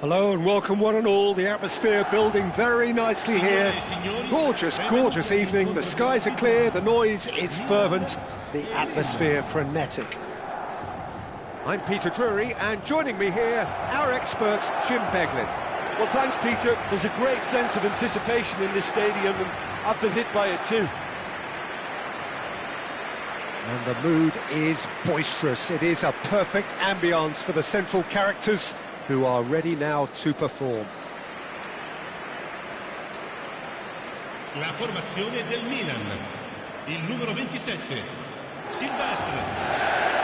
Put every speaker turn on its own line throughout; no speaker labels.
Hello and welcome one and all. The atmosphere building very nicely here. Gorgeous, gorgeous evening. The skies are clear, the noise is fervent, the atmosphere frenetic. I'm Peter Drury, and joining me here, our expert Jim Beglin.
Well, thanks, Peter. There's a great sense of anticipation in this stadium, and I've been hit by it too.
And the mood is boisterous. It is a perfect ambience for the central characters, who are ready now to perform.
La formazione del Milan. Il numero 27, Silvestre.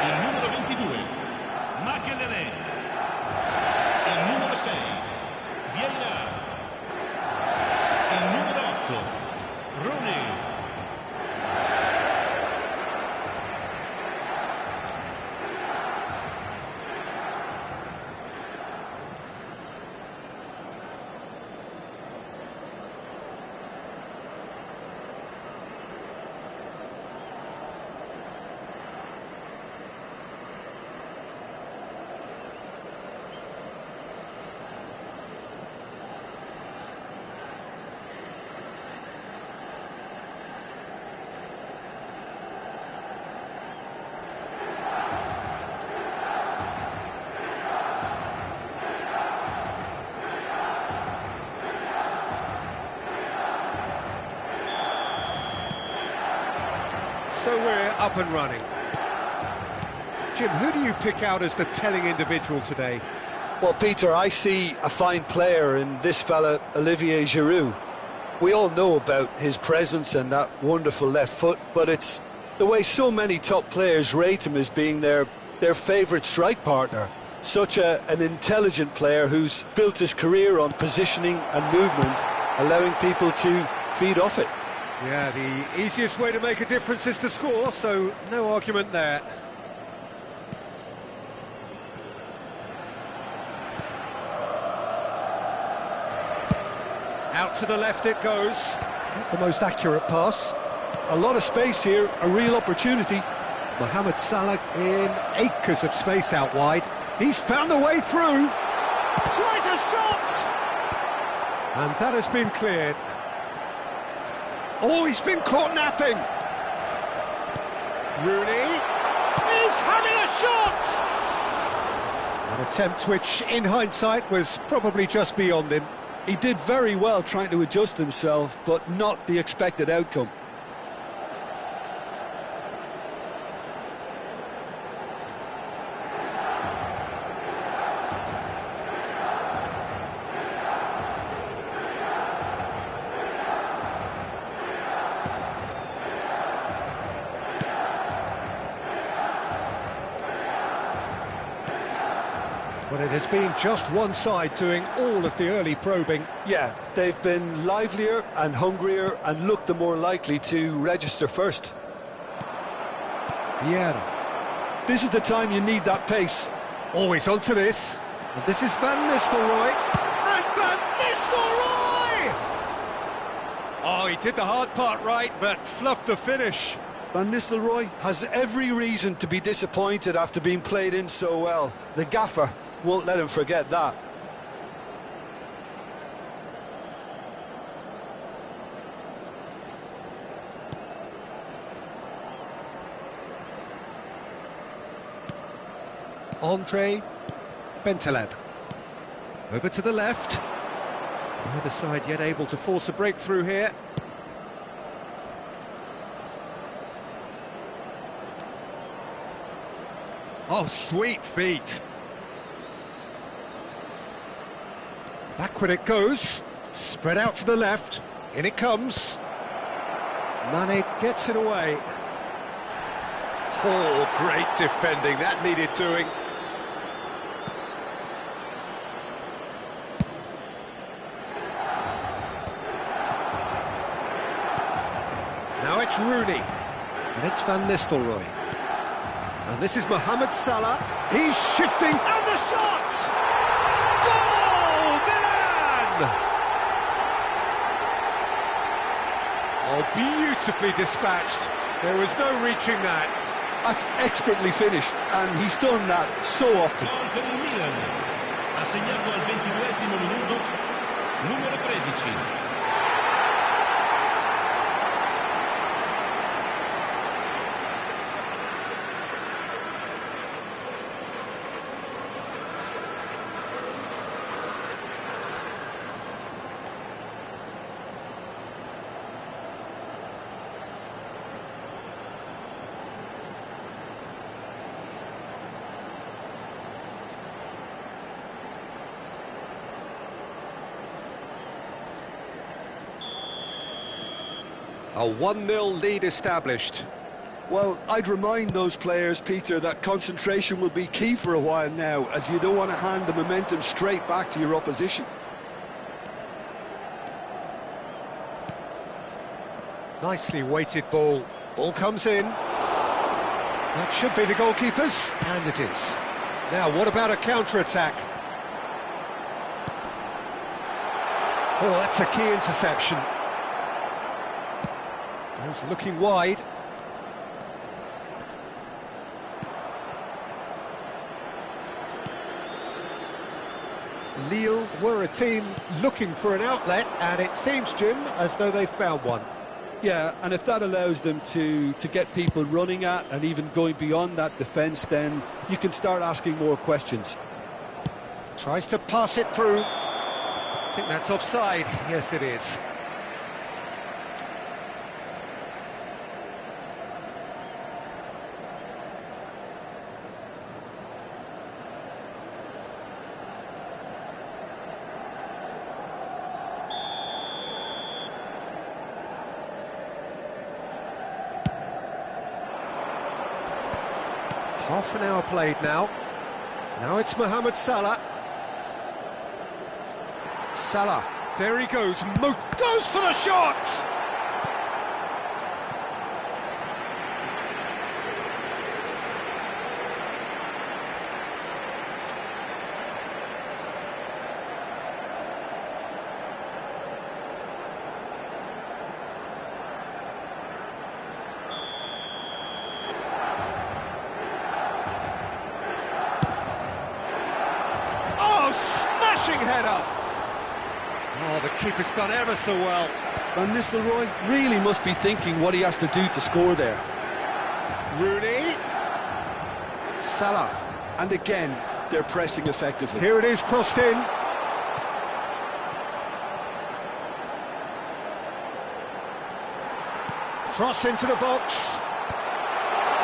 Il numero 22, Makelele. Il numero 6, Vieira. Il numero 8, Rayn.
So we're up and running. Jim, who do you pick out as the telling individual today?
Well, Peter, I see a fine player in this fella, Olivier Giroud. We all know about his presence and that wonderful left foot, but it's the way so many top players rate him as being their favourite strike partner. Such an intelligent player who's built his career on positioning and movement, allowing people to feed off it.
Yeah, the easiest way to make a difference is to score, so no argument there. Out to the left it goes. Not the most accurate pass.
A lot of space here, a real opportunity.
Mohammed Salah in acres of space out wide. He's found a way through. Tries a shot! And that has been cleared. Oh, he's been caught napping. Rooney is having a shot! An attempt which, in hindsight, was probably just beyond him.
He did very well trying to adjust himself, but not the expected outcome.
But it has been just one side doing all of the early probing.
Yeah, they've been livelier and hungrier and looked the more likely to register first.
Vieira.
This is the time you need that pace.
Always onto this. And this is Van Nistelrooy. And Van Nistelrooy! Oh, he did the hard part right, but fluffed the finish.
Van Nistelrooy has every reason to be disappointed after being played in so well. The gaffer won't let him forget that.
Andre Bentaleb. Over to the left. Neither side yet able to force a breakthrough here. Oh, sweet feet. Backward it goes. Spread out to the left. In it comes. Mane gets it away. Oh, great defending. That needed doing. Now it's Rooney. And it's Van Nistelrooy. And this is Mohammed Salah. He's shifting. And the shot! Goal! Milan! Oh, beautifully dispatched. There was no reaching that.
That's expertly finished, and he's done that so often.
Gol per il Milan. Ha segnato al 22esimo 32esimo minuto, numero 13.
A 1-0 lead established.
Well, I'd remind those players, Peter, that concentration will be key for a while now, as you don't want to hand the momentum straight back to your opposition.
Nicely weighted ball. Ball comes in. That should be the goalkeeper's, and it is. Now, what about a counter-attack? Oh, that's a key interception. Goes looking wide. Lille were a team looking for an outlet, and it seems, Jim, as though they've found one.
Yeah, and if that allows them to get people running at and even going beyond that defence, then you can start asking more questions.
Tries to pass it through. I think that's offside. Yes, it is. Half an hour played now. Now it's Mohammed Salah. Salah, there he goes. Goes for the shot! Header. Oh, the keeper's done ever so well.
Van Nistelrooy really must be thinking what he has to do to score there.
Rooney. Salah.
And again, they're pressing effectively.
Here it is, crossed in. Cross into the box.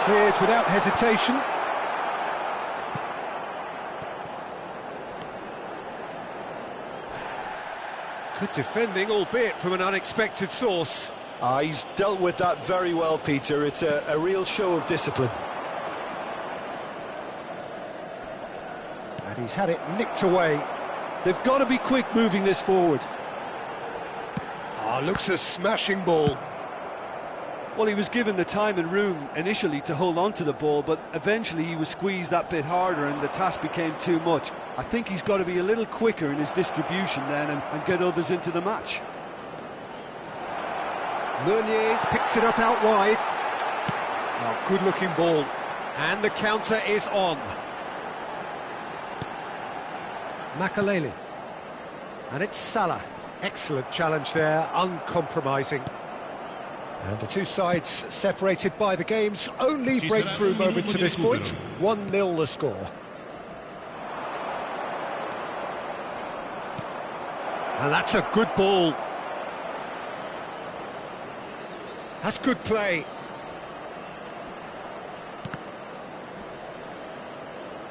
Cleared without hesitation. Good defending, albeit from an unexpected source.
He's dealt with that very well, Peter. It's a real show of discipline.
And he's had it nicked away.
They've got to be quick moving this forward.
Oh, looks a smashing ball.
Well, he was given the time and room initially to hold on to the ball, but eventually he was squeezed that bit harder and the task became too much. I think he's got to be a little quicker in his distribution then and get others into the match.
Meunier picks it up out wide. Oh, good-looking ball. And the counter is on. Makelele. And it's Salah. Excellent challenge there, uncompromising. And the two sides separated by the game's only breakthrough moment to this point. 1-0 the score. And that's a good ball. That's good play.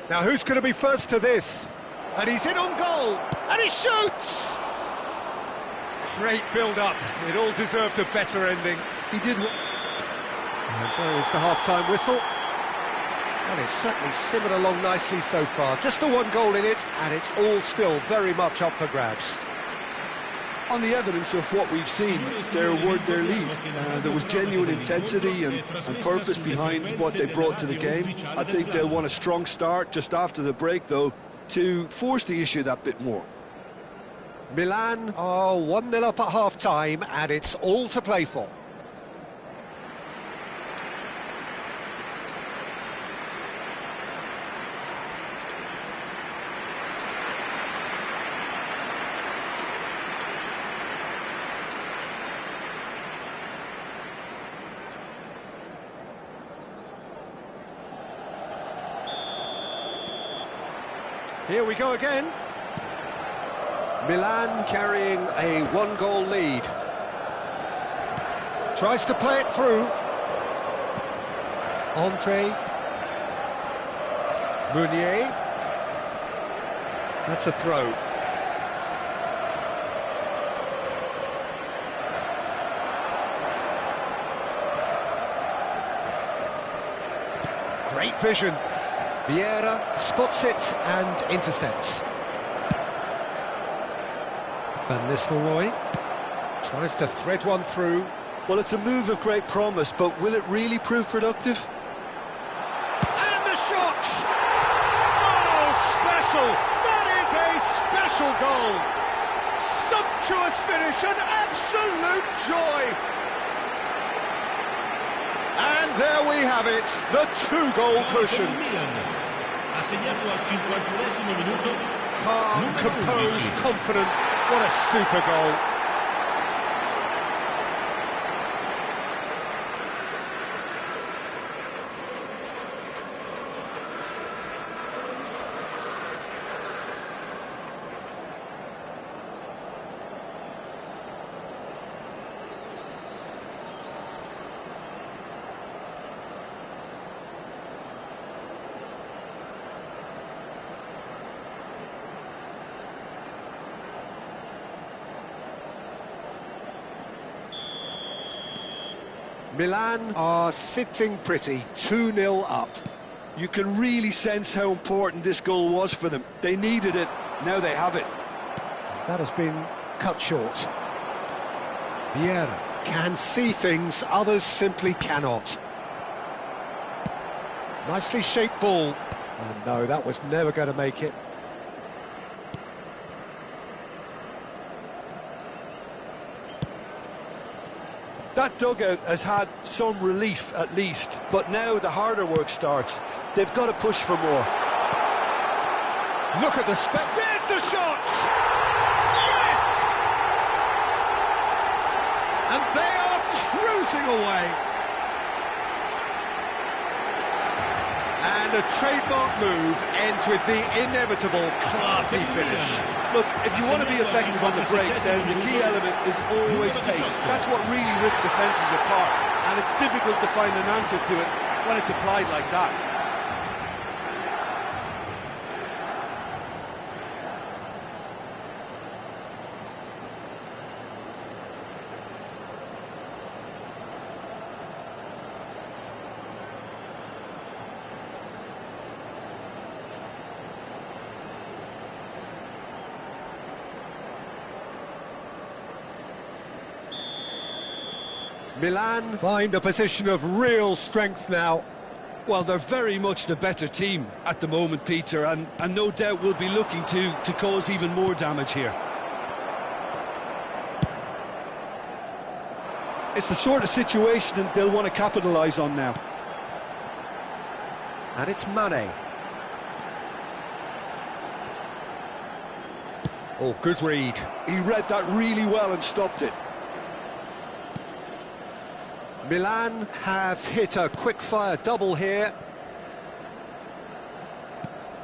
Now who's going to be first to this? And he's in on goal. And he shoots! Great build-up. It all deserved a better ending.
He did.
And there is the half-time whistle. And it's certainly simmered along nicely so far. Just the one goal in it, and it's all still very much up for grabs.
On the evidence of what we've seen, their lead. There was genuine intensity and purpose behind what they brought to the game. I think they'll want a strong start just after the break, though, to force the issue that bit more.
Milan are 1-0 up at half-time, and it's all to play for. Here we go again. Milan carrying a one-goal lead. Tries to play it through. Andre. Meunier. That's a throw. Great vision. Vieira spots it and intercepts. Van Nistelrooy tries to thread one through.
Well, it's a move of great promise, but will it really prove productive?
And the shot! Oh, special! That is a special goal! Sumptuous finish, an absolute joy! And there we have it, the two-goal cushion. Calm, composed, confident. What a super goal. Milan are sitting pretty, 2-0 up.
You can really sense how important this goal was for them. They needed it, now they have it.
That has been cut short. Vieira can see things, others simply cannot. Nicely shaped ball. Oh no, that was never going to make it.
That dugout has had some relief at least, but now the harder work starts. They've got to push for more.
Look at the spec. There's the shot! Yes! And they are cruising away. And a trademark move ends with the inevitable classy finish.
Look, if you want to be effective on the break, then the key element is always pace. That's what really rips defences apart, and it's difficult to find an answer to it when it's applied like that.
Milan find a position of real strength now.
Well, they're very much the better team at the moment, Peter, and no doubt will be looking to cause even more damage here. It's the sort of situation that they'll want to capitalise on now.
And it's Mane. Oh, good read.
He read that really well and stopped it.
Milan have hit a quick-fire double here.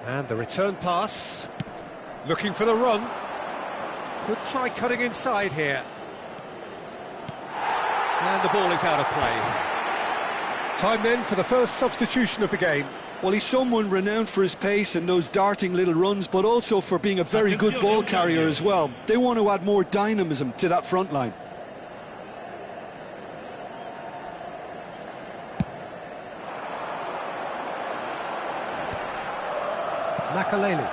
And the return pass. Looking for the run. Could try cutting inside here. And the ball is out of play. Time then for the first substitution of the game.
Well, he's someone renowned for his pace and those darting little runs, but also for being a very good ball carrier as well. They want to add more dynamism to that front line.
Makaleli.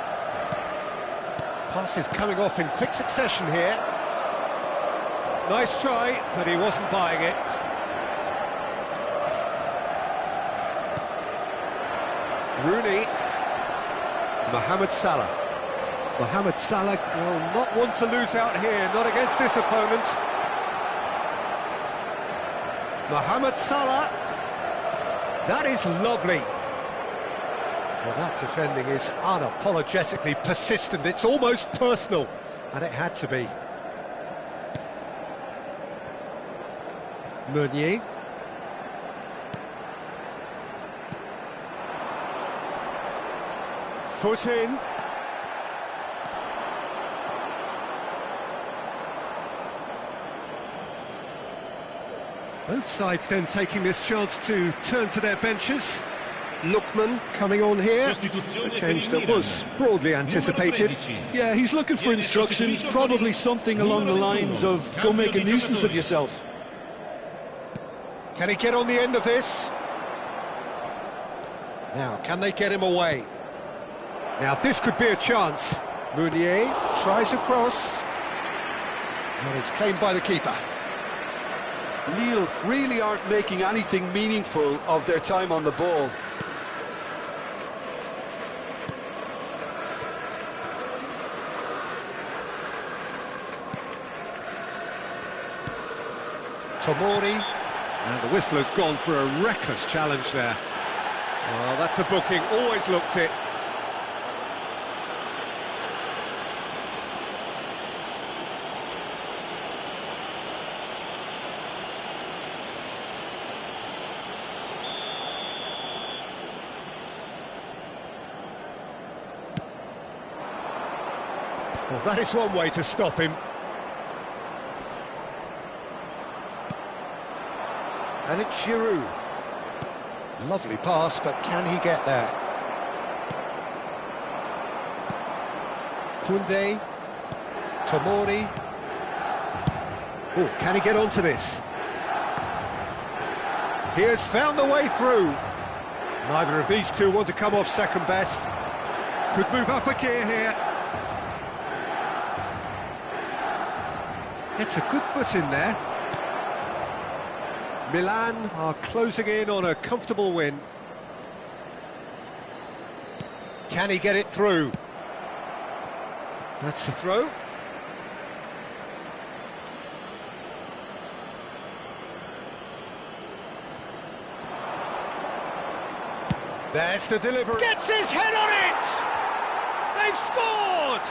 Pass is coming off in quick succession here. Nice try, but he wasn't buying it. Rooney. Mohammed Salah. Mohammed Salah will not want to lose out here, not against this opponent. Mohammed Salah. That is lovely. Well, that defending is unapologetically persistent. It's almost personal, and it had to be. Meunier. Foot in. Both sides then taking this chance to turn to their benches. Lookman coming on here, a change that was broadly anticipated.
Yeah, he's looking for instructions, probably something along the lines of go make a nuisance of yourself.
Can he get on the end of this? Now, can they get him away? Now, this could be a chance. Meunier tries a cross. And it's claimed by the keeper.
Lille really aren't making anything meaningful of their time on the ball.
Tomori, and the whistler's gone for a reckless challenge there. Well, that's a booking, always looked it. Well, that is one way to stop him. And it's Giroud. Lovely pass, but can he get there? Koundé. Tomori. Oh, can he get onto this? He has found the way through. Neither of these two want to come off second best. Could move up a gear here. It's a good foot in there. Milan are closing in on a comfortable win. Can he get it through? That's the throw. There's the delivery. Gets his head on it! They've scored!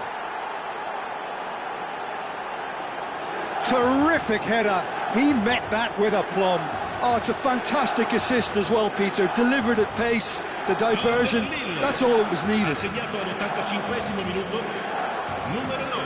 Terrific header. He met that with aplomb.
Oh, it's a fantastic assist as well, Peter. Delivered at pace, the diversion, that's all that was needed.
Segnato all'85esimo minuto, numero 9.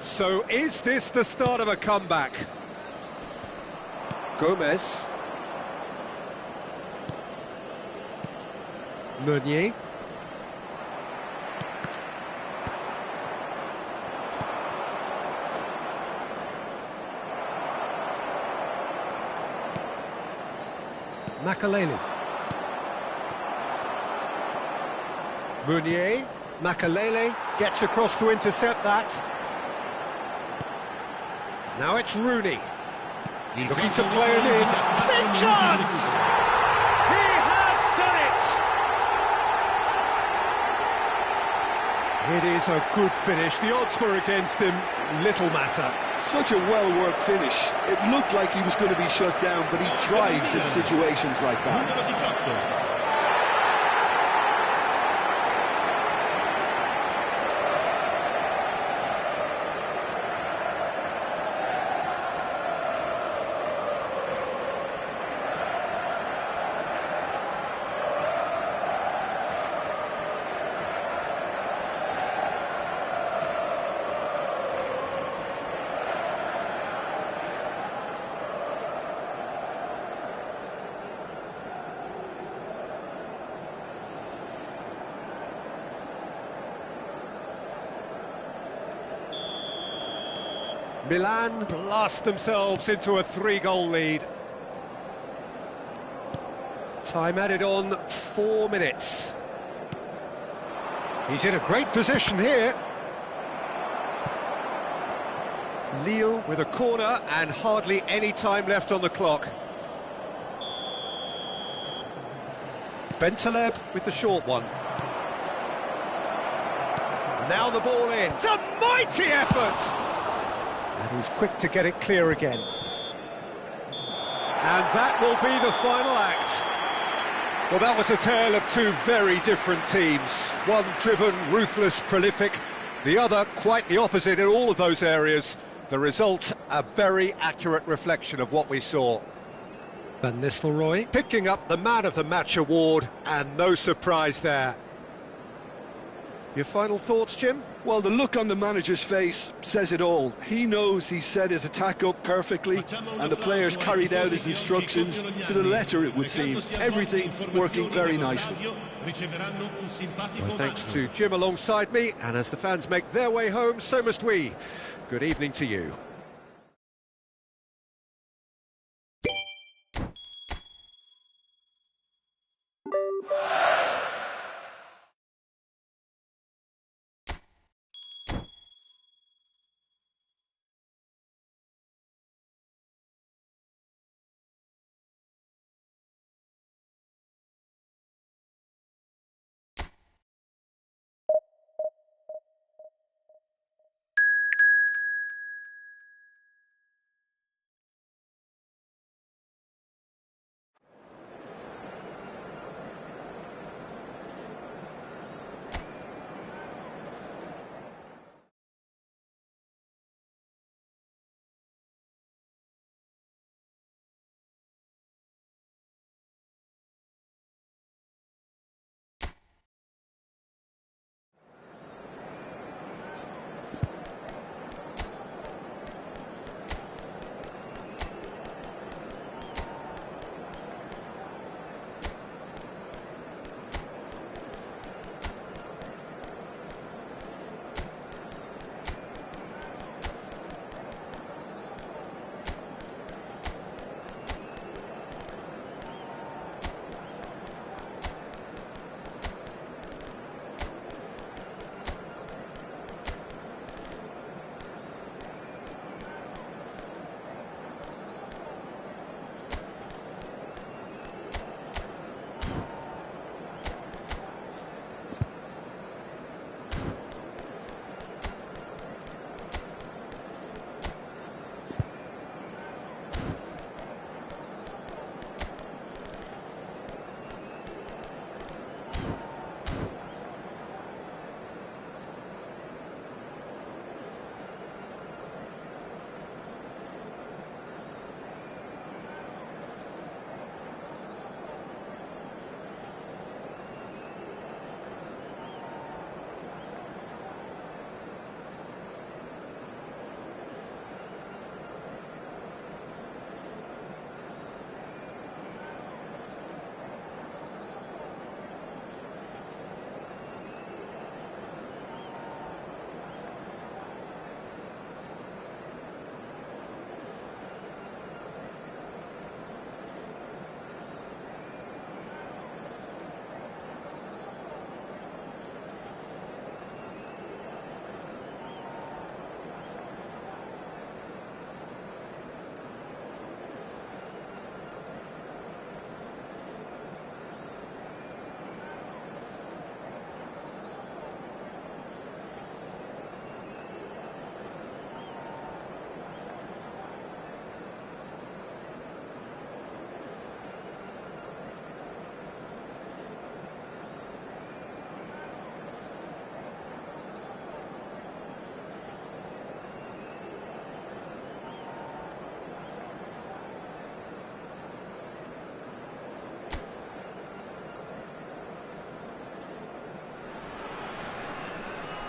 So is this the start of a comeback? Gomez. Meunier. Makalele. Meunier. Makalele gets across to intercept that. Now it's Rooney, looking to play it in. Big chance! He has done it! It is a good finish. The odds were against him, little matter.
Such a well-worked finish. It looked like he was going to be shut down, but he thrives in situations like that.
Milan blast themselves into a 3-goal lead. Time added on 4 minutes. He's in a great position here. Lille with a corner and hardly any time left on the clock. Bentaleb with the short one. Now the ball in. It's a mighty effort! And he's quick to get it clear again. And that will be the final act. Well, that was a tale of two very different teams. One driven, ruthless, prolific. The other quite the opposite in all of those areas. The result, a very accurate reflection of what we saw. Van Nistelrooy picking up the Man of the Match award, and no surprise there. Your final thoughts, Jim?
Well, the look on the manager's face says it all. He knows he set his attack up perfectly, and the players carried out his instructions to the letter, it would seem. Everything working very nicely.
Well, thanks to Jim alongside me, and as the fans make their way home, so must we. Good evening to you.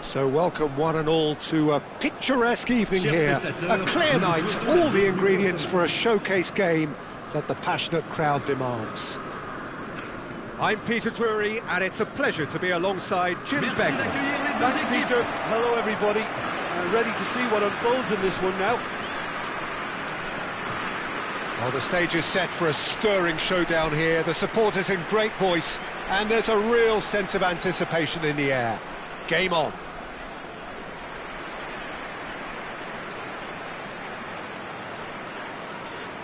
So welcome one and all to a picturesque evening here, a clear night, all the ingredients for a showcase game that the passionate crowd demands. I'm Peter Drury, and it's a pleasure to be alongside Jim Begley.
Thanks, Peter. Hello, everybody. Ready to see what unfolds in this one now.
Well, the stage is set for a stirring showdown here. The supporters in great voice, and there's a real sense of anticipation in the air. Game on.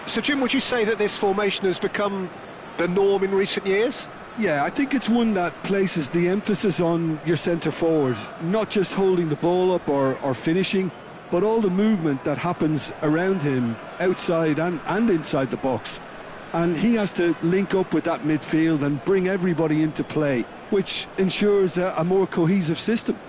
So, Jim, would you say that this formation has become the norm in recent years?
Yeah, I think it's one that places the emphasis on your centre forward, not just holding the ball up or finishing, but all the movement that happens around him, outside and inside the box. And he has to link up with that midfield and bring everybody into play, which ensures a more cohesive system.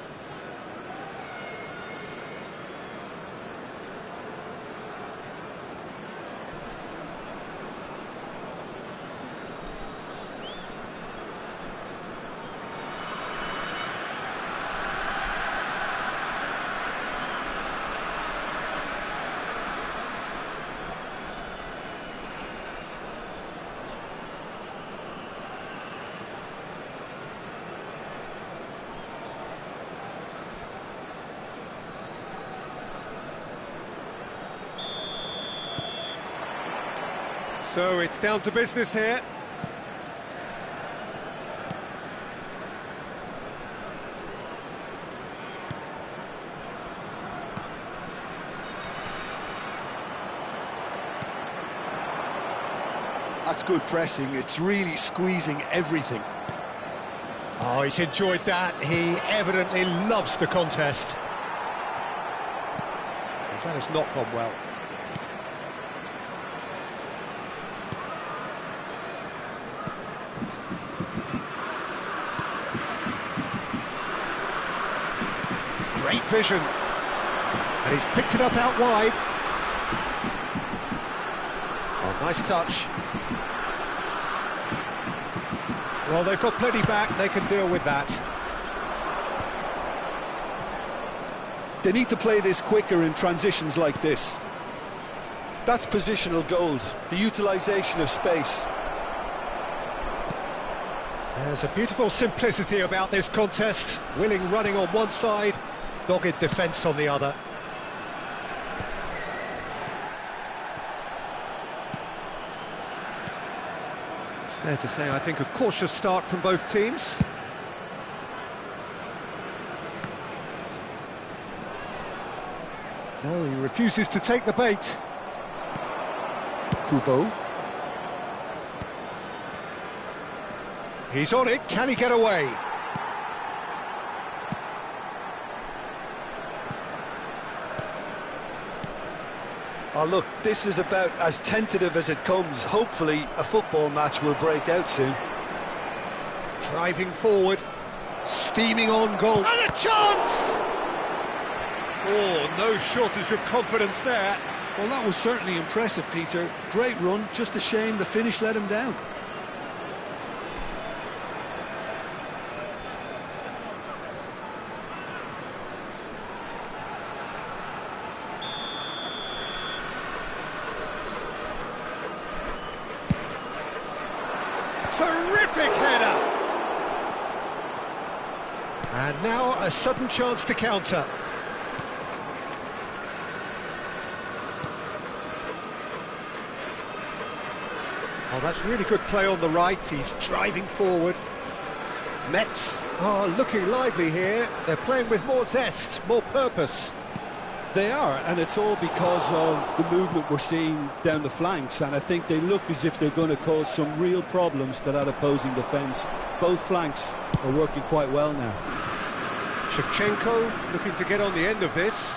So it's down to business here.
That's good pressing. It's really squeezing everything.
Oh, he's enjoyed that. He evidently loves the contest. That has not gone well. Great vision. And he's picked it up out wide. Oh, nice touch. Well, they've got plenty back, they can deal with that.
They need to play this quicker in transitions like this. That's positional gold, the utilisation of space.
There's a beautiful simplicity about this contest. Willing running on one side, dogged defence on the other. Fair to say, I think, a cautious start from both teams. No, he refuses to take the bait. Kubo. He's on it, can he get away?
Oh look, this is about as tentative as it comes. Hopefully a football match will break out soon.
Driving forward, steaming on goal. And a chance! Oh, no shortage of confidence there.
Well, that was certainly impressive, Peter. Great run, just a shame the finish let him down.
Terrific header! And now a sudden chance to counter. Oh, that's really good play on the right. He's driving forward. Mets are looking lively here. They're playing with more zest, more purpose.
They are, and it's all because of the movement we're seeing down the flanks, and I think they look as if they're going to cause some real problems to that opposing defence. Both flanks are working quite well now.
Shevchenko looking to get on the end of this.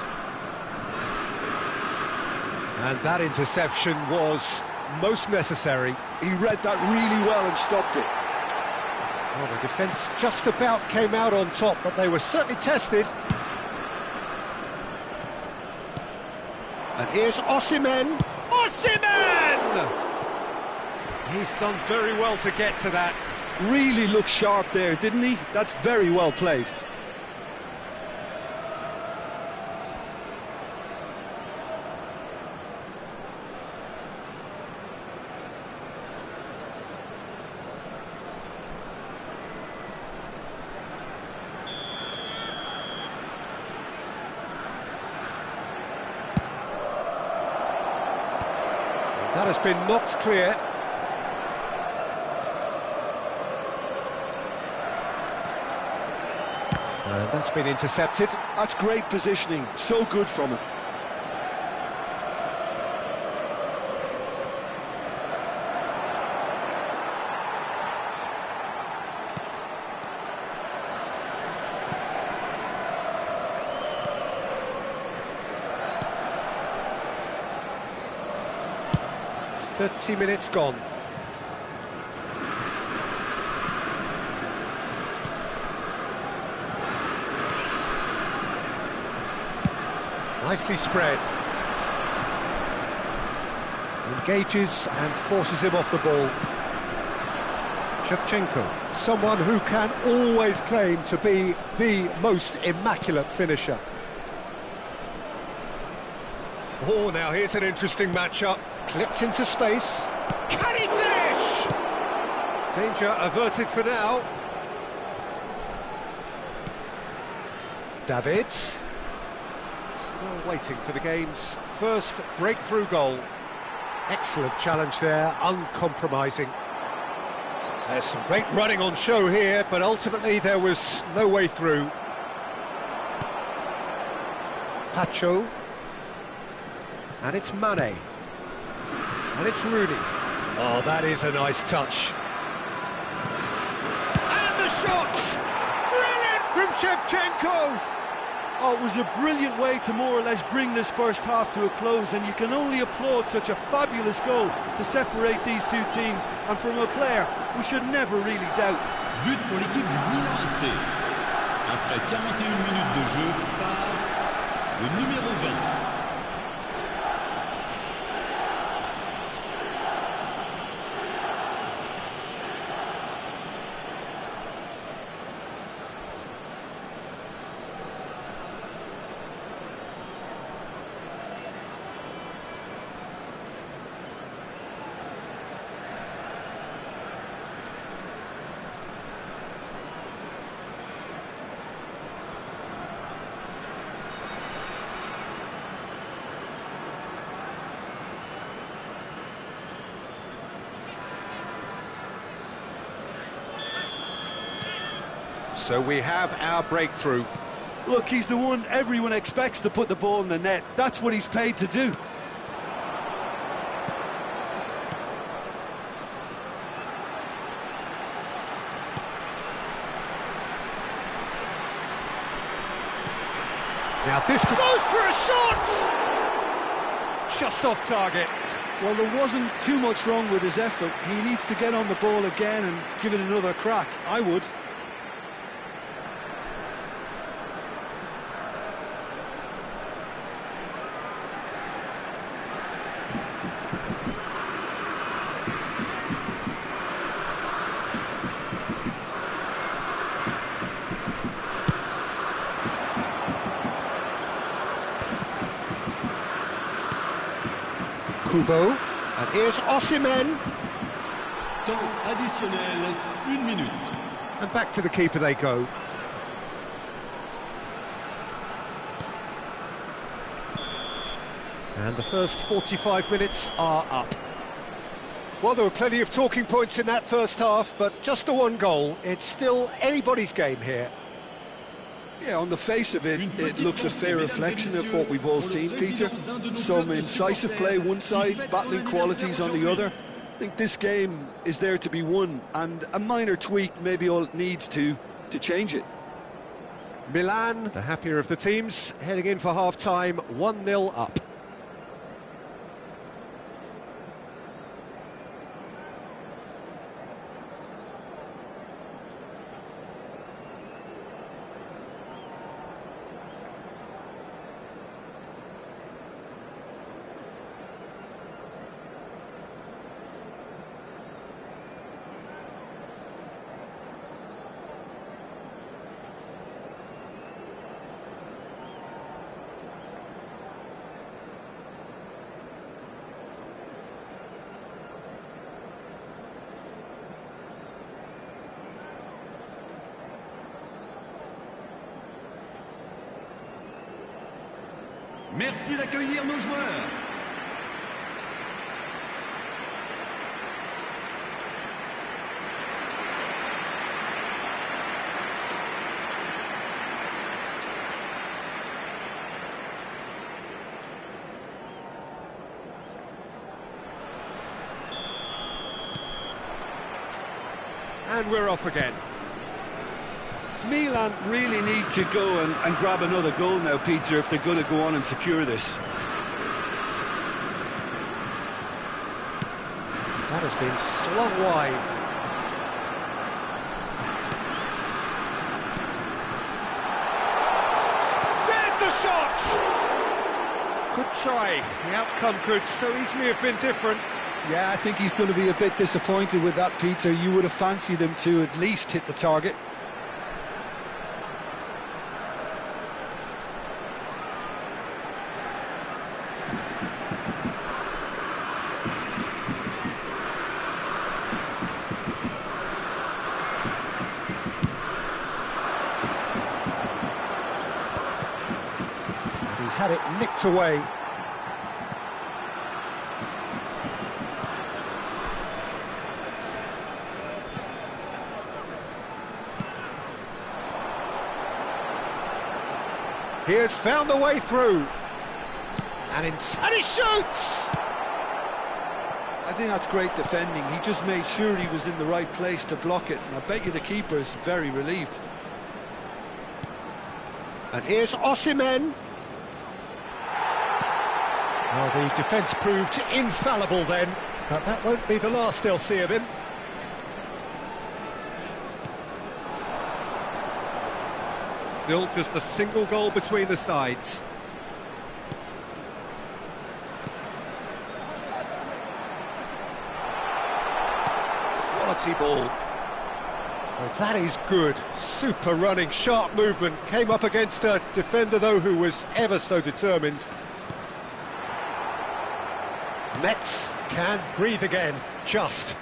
And that interception was most necessary.
He read that really well and stopped it.
Well, the defence just about came out on top, but they were certainly tested. And here's Osimhen. Osimhen! He's done very well to get to that.
Really looked sharp there, didn't he? That's very well played.
That has been knocked clear. And that's been intercepted.
That's great positioning, so good from him.
"30 minutes gone. Nicely spread. Engages and forces him off the ball. Shevchenko, someone who can always claim to be the most immaculate finisher. Oh, now here's an interesting matchup. Clipped into space. Can he finish? Danger averted for now. Davids. Still waiting for the game's first breakthrough goal. Excellent challenge there, uncompromising. There's some great running on show here, but ultimately there was no way through. Pacho. And it's Mane. And it's Rooney. Oh, that is a nice touch. And the shot! Brilliant from Shevchenko!
Oh, it was a brilliant way to more or less bring this first half to a close, and you can only applaud such a fabulous goal to separate these two teams, and from a player we should never really doubt.
But pour l'équipe du Milan AC. Après 41 minutes de jeu, par le numéro 20.
So we have our breakthrough.
Look, he's the one everyone expects to put the ball in the net. That's what he's paid to do.
Now this goes for a shot! Just off target.
Well, there wasn't too much wrong with his effort. He needs to get on the ball again and give it another crack. I would.
Kubo, and here's Osimhen.
Temps additionnel, 1 minute.
And back to the keeper they go. And the first 45 minutes are up. Well, there were plenty of talking points in that first half, but just the one goal. It's still anybody's game here.
Yeah, on the face of it, it looks a fair reflection of what we've all seen, Peter. Some incisive play one side, battling qualities on the other. I think this game is there to be won, and a minor tweak maybe all it needs to change it.
Milan, the happier of the teams, heading in for half-time, 1-0 up.
Merci d'accueillir nos joueurs.
And we're off again.
Milan really need to go and grab another goal now, Peter, if they're going to go on and secure this.
That has been slung wide. There's the shot! Good try. The outcome could so easily have been different.
Yeah, I think he's going to be a bit disappointed with that, Peter. You would have fancied him to at least hit the target.
He's had it nicked away. He has found the way through. And he shoots!
I think that's great defending. He just made sure he was in the right place to block it, and I bet you the keeper is very relieved.
And here's Osimhen. Well, the defence proved infallible then, but that won't be the last they'll see of him. Still just a single goal between the sides. Quality ball. Well, that is good. Super running, sharp movement. Came up against a defender, though, who was ever so determined. Metz can breathe again, just.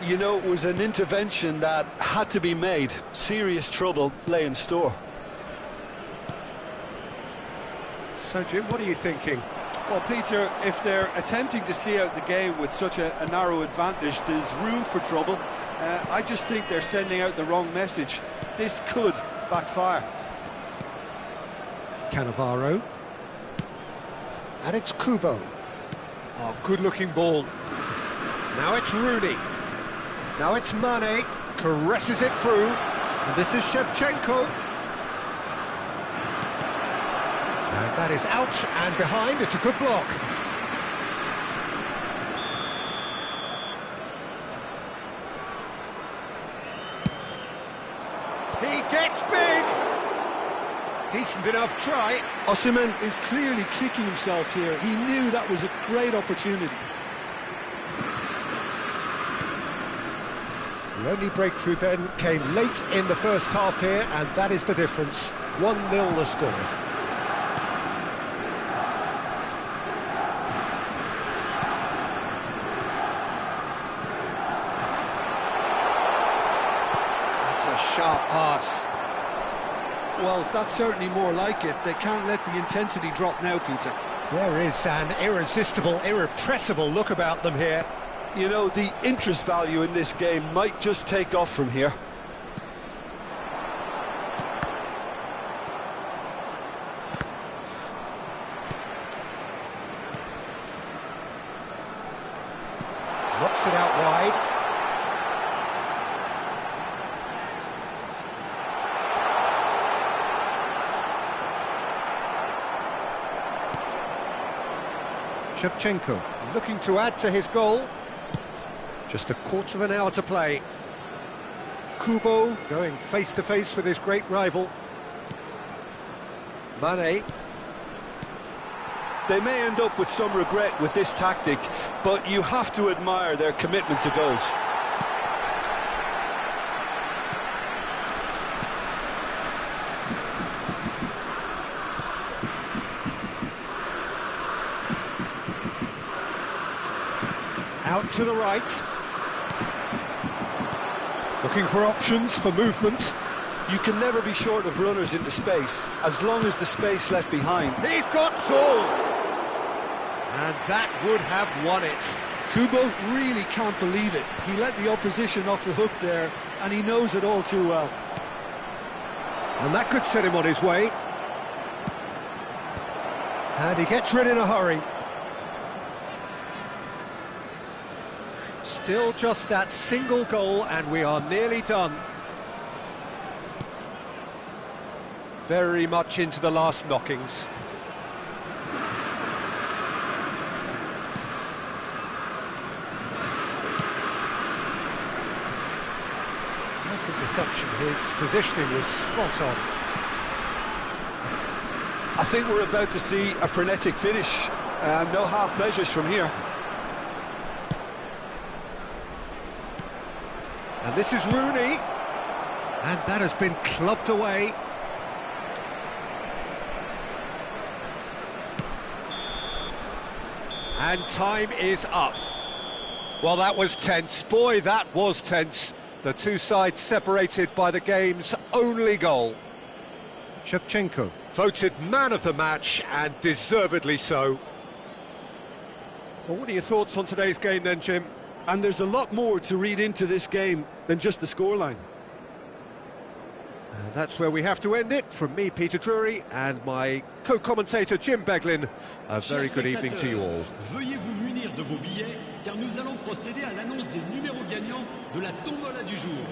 You know, it was an intervention that had to be made. Serious trouble lay in store.
So, Jim, what are you thinking?
Well, Peter, if they're attempting to see out the game with such a narrow advantage, there's room for trouble. I just think they're sending out the wrong message. This could backfire.
Cannavaro. And it's Kubo. Oh, good-looking ball. Now it's Rooney. Now it's Mane. Caresses it through. And this is Shevchenko. And that is out and behind. It's a good block. He gets big. Decent enough try.
Osimhen is clearly kicking himself here. He knew that was a great opportunity.
The only breakthrough then came late in the first half here, and that is the difference. 1-0 the score. That's a sharp pass.
Well, that's certainly more like it. They can't let the intensity drop now, Peter.
There is an irresistible, irrepressible look about them here.
You know, the interest value in this game might just take off from here.
Knocks it out wide. Shevchenko looking to add to his goal. Just a quarter of an hour to play. Kubo going face-to-face with his great rival. Mane.
They may end up with some regret with this tactic, but you have to admire their commitment to goals.
Out to the right. Looking for options for movement.
You can never be short of runners into space, as long as the space left behind.
He's got tall! And that would have won it.
Kubo really can't believe it. He let the opposition off the hook there, and he knows it all too well.
And that could set him on his way. And he gets rid in a hurry. Still just that single goal, and we are nearly done. Very much into the last knockings. Nice interception. His positioning was spot on.
I think we're about to see a frenetic finish. No half measures from here.
And this is Rooney. And that has been clubbed away. And time is up. Well, that was tense. Boy, that was tense. The two sides separated by the game's only goal. Shevchenko voted man of the match, and deservedly so. Well, what are your thoughts on today's game then, Jim?
And there's a lot more to read into this game than just the scoreline.
And that's where we have to end it. From me, Peter Drury, and my co-commentator Jim Beglin. A very good evening to you all.
Veuillez vous munir de vos billets, car nous allons procéder à l'annonce des numéros gagnants de la tombola du jour.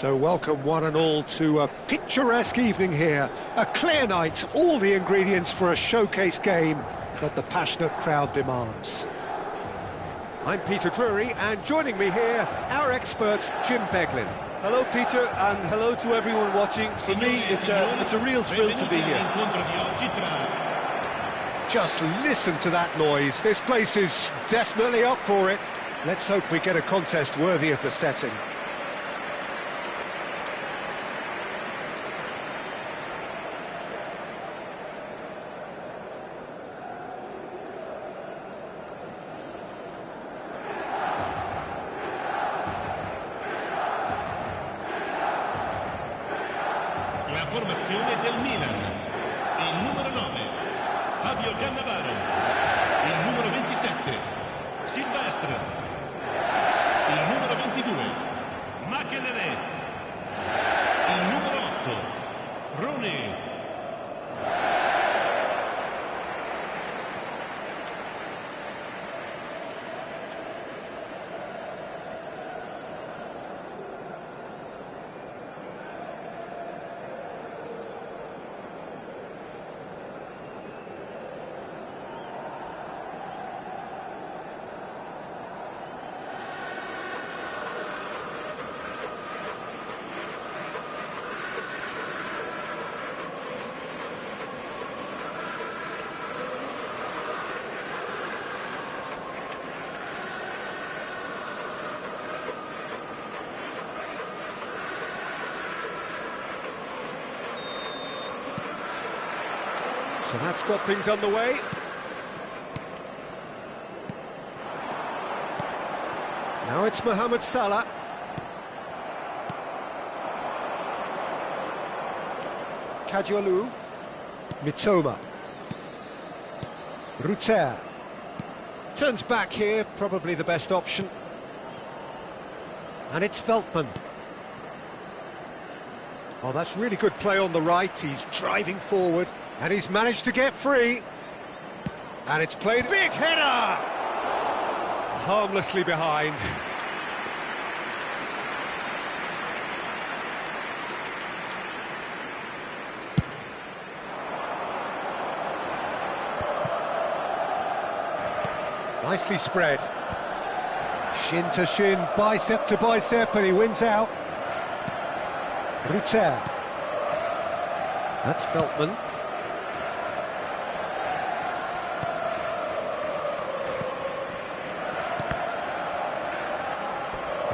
So welcome one and all to a picturesque evening here. A clear night, all the ingredients for a showcase game. but the passionate crowd demands. I'm Peter Drury, and joining me here, our expert, Jim Beglin.
Hello, Peter, and hello to everyone watching. For me, it's a real thrill to be here.
Just listen to that noise. This place is definitely up for it. Let's hope we get a contest worthy of the setting.
La formazione del Milan. Il numero 9, Fabio Cannavaro. Il numero 27, Silvestre. Il numero 22, Makelele. Il numero 8, Rayn.
So that's got things underway. Now it's Mohammed Salah. Kadiolu. Mitoma. Ruter. Turns back here, probably the best option. And it's Veltman. Oh, that's really good play on the right. He's driving forward, and he's managed to get free. And it's played... Big header! Harmlessly behind. Nicely spread. Shin to shin, bicep to bicep, and he wins out. Ruter. That's Veltman.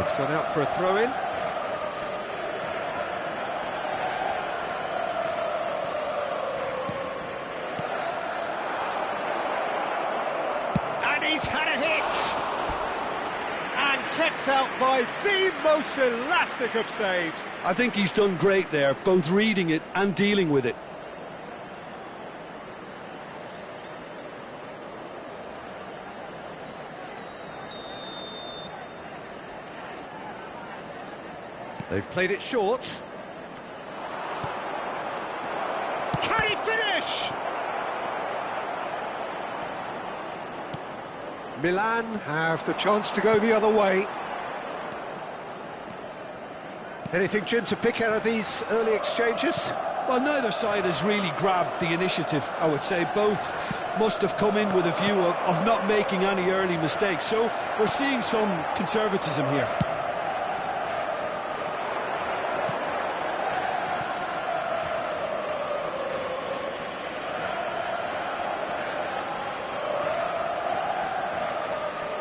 It's gone out for a throw-in. And he's had a hit! And kept out by the most elastic of saves.
I think he's done great there, both reading it and dealing with it.
They've played it short. Can he finish? Milan have the chance to go the other way. Anything, Jim, to pick out of these early exchanges?
Well, neither side has really grabbed the initiative, I would say. Both must have come in with a view of not making any early mistakes. So we're seeing some conservatism here.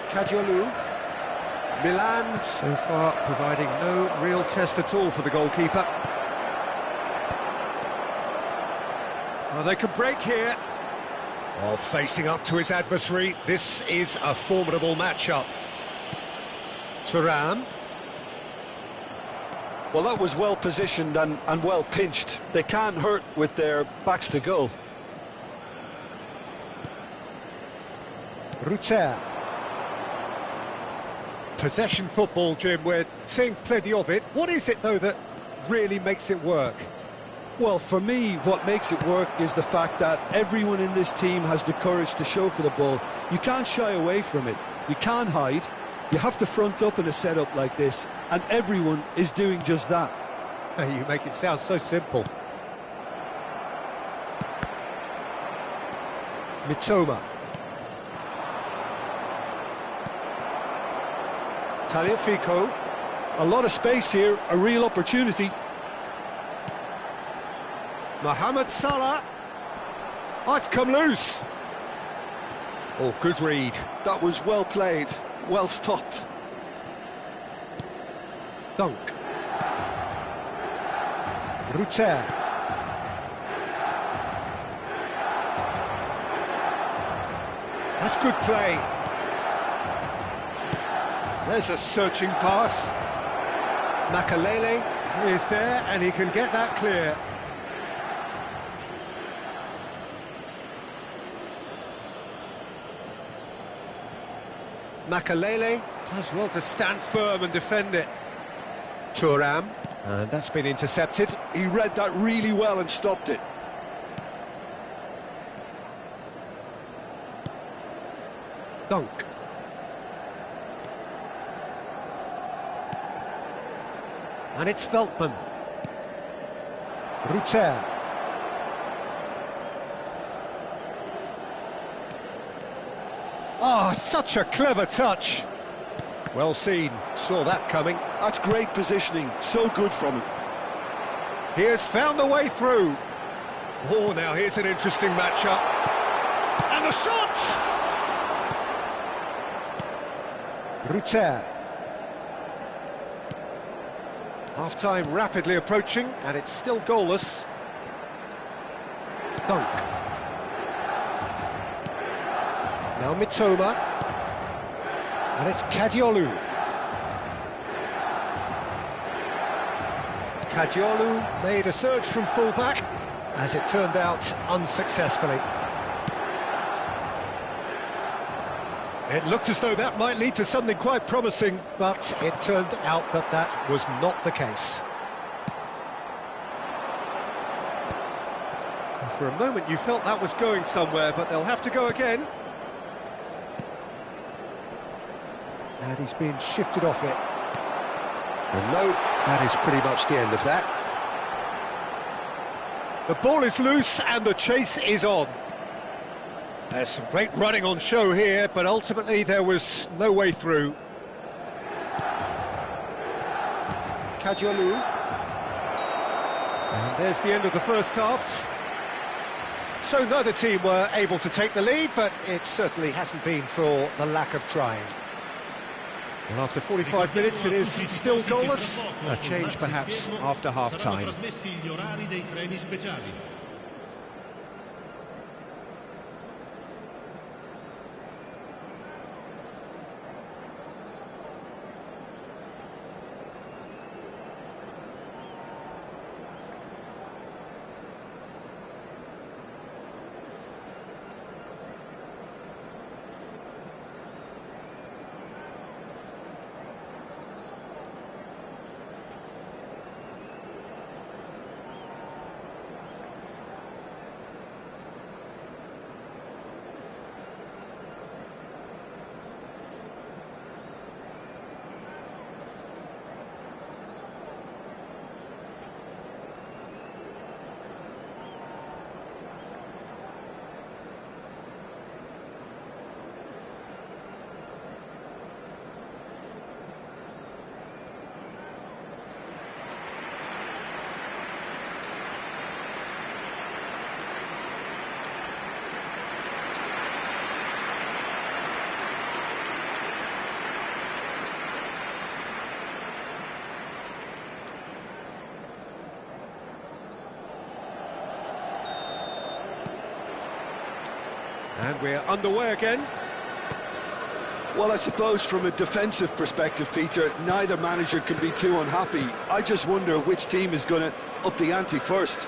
Kadiolu. Milan, so far, providing no real test at all for the goalkeeper. Oh, they could break here. Oh, facing up to his adversary, this is a formidable matchup. Thuram.
Well, that was well positioned and well pinched. They can't hurt with their backs to goal.
Ruter. Possession football, Jim, we're seeing plenty of it. What is it, though, that really makes it work?
Well, for me, what makes it work is the fact that everyone in this team has the courage to show for the ball. You can't shy away from it. You can't hide. You have to front up in a setup like this, and everyone is doing just that.
You make it sound so simple. Mitoma. Tagliafico.
A lot of space here, a real opportunity.
Mohammed Salah. Oh, it's come loose. Oh, good read.
That was well played, well stopped.
Dunk. Ruter. That's good play. There's a searching pass. Makalele is there, and he can get that clear. Makalele does well to stand firm and defend it. Thuram, and that's been intercepted.
He read that really well and stopped it.
Dunk. And it's Veltman. Ruter. Oh, such a clever touch. Well seen, saw that coming.
That's great positioning, so good from him.
He has found the way through. Oh, now here's an interesting matchup. And the shot! Ruter. Half-time rapidly approaching, and it's still goalless. Dunk. Now Mitoma. And it's Kadiolu. Kadiolu made a surge from full-back, as it turned out unsuccessfully. It looked as though that might lead to something quite promising, but it turned out that that was not the case. And for a moment you felt that was going somewhere, but they'll have to go again. And he's been shifted off it. And no, that is pretty much the end of that. The ball is loose and the chase is on. There's some great running on show here, but ultimately there was no way through. Kadiolu. And there's the end of the first half. So neither team were able to take the lead, but it certainly hasn't been for the lack of trying. Well, after 45 minutes, it is still goalless. A change, perhaps, after half-time. And we're underway again.
Well, I suppose from a defensive perspective, Peter, neither manager can be too unhappy. I just wonder which team is going to up the ante first.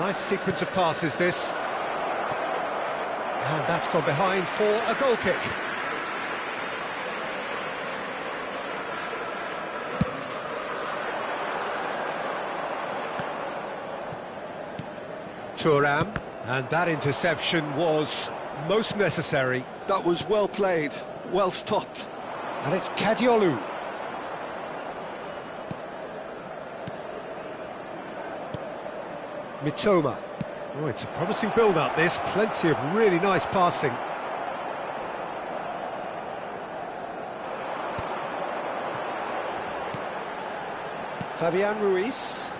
Nice sequence of passes, this. And that's gone behind for a goal kick. Thuram, and that interception was most necessary.
That was well played, well stopped.
And it's Kadiolu. Mitoma. Oh, it's a promising build-up, this. Plenty of really nice passing. Fabian Ruiz.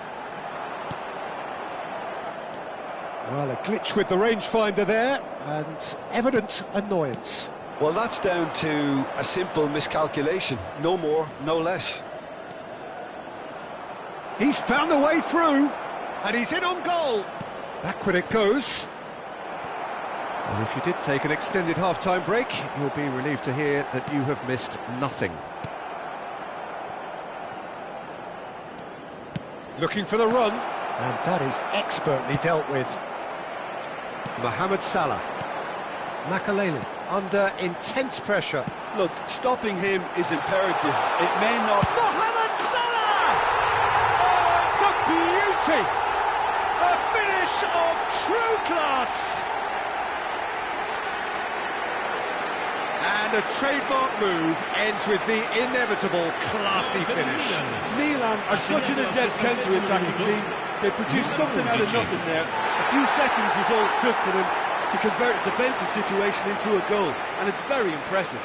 Well, a glitch with the rangefinder there, and evident annoyance.
Well, that's down to a simple miscalculation. No more, no less.
He's found a way through, and he's in on goal. Backward it goes. And if you did take an extended half-time break, you'll be relieved to hear that you have missed nothing. Looking for the run, and that is expertly dealt with. Mohammed Salah. Makaleli under intense pressure.
Look, stopping him is imperative. It may not...
Mohammed Salah! Oh, it's a beauty! A finish of true class! And a trademark move ends with the inevitable classy finish.
Milan are such an adept counter-attacking team. They produced something out of nothing there. A few seconds was all it took for them to convert a defensive situation into a goal, and it's very impressive.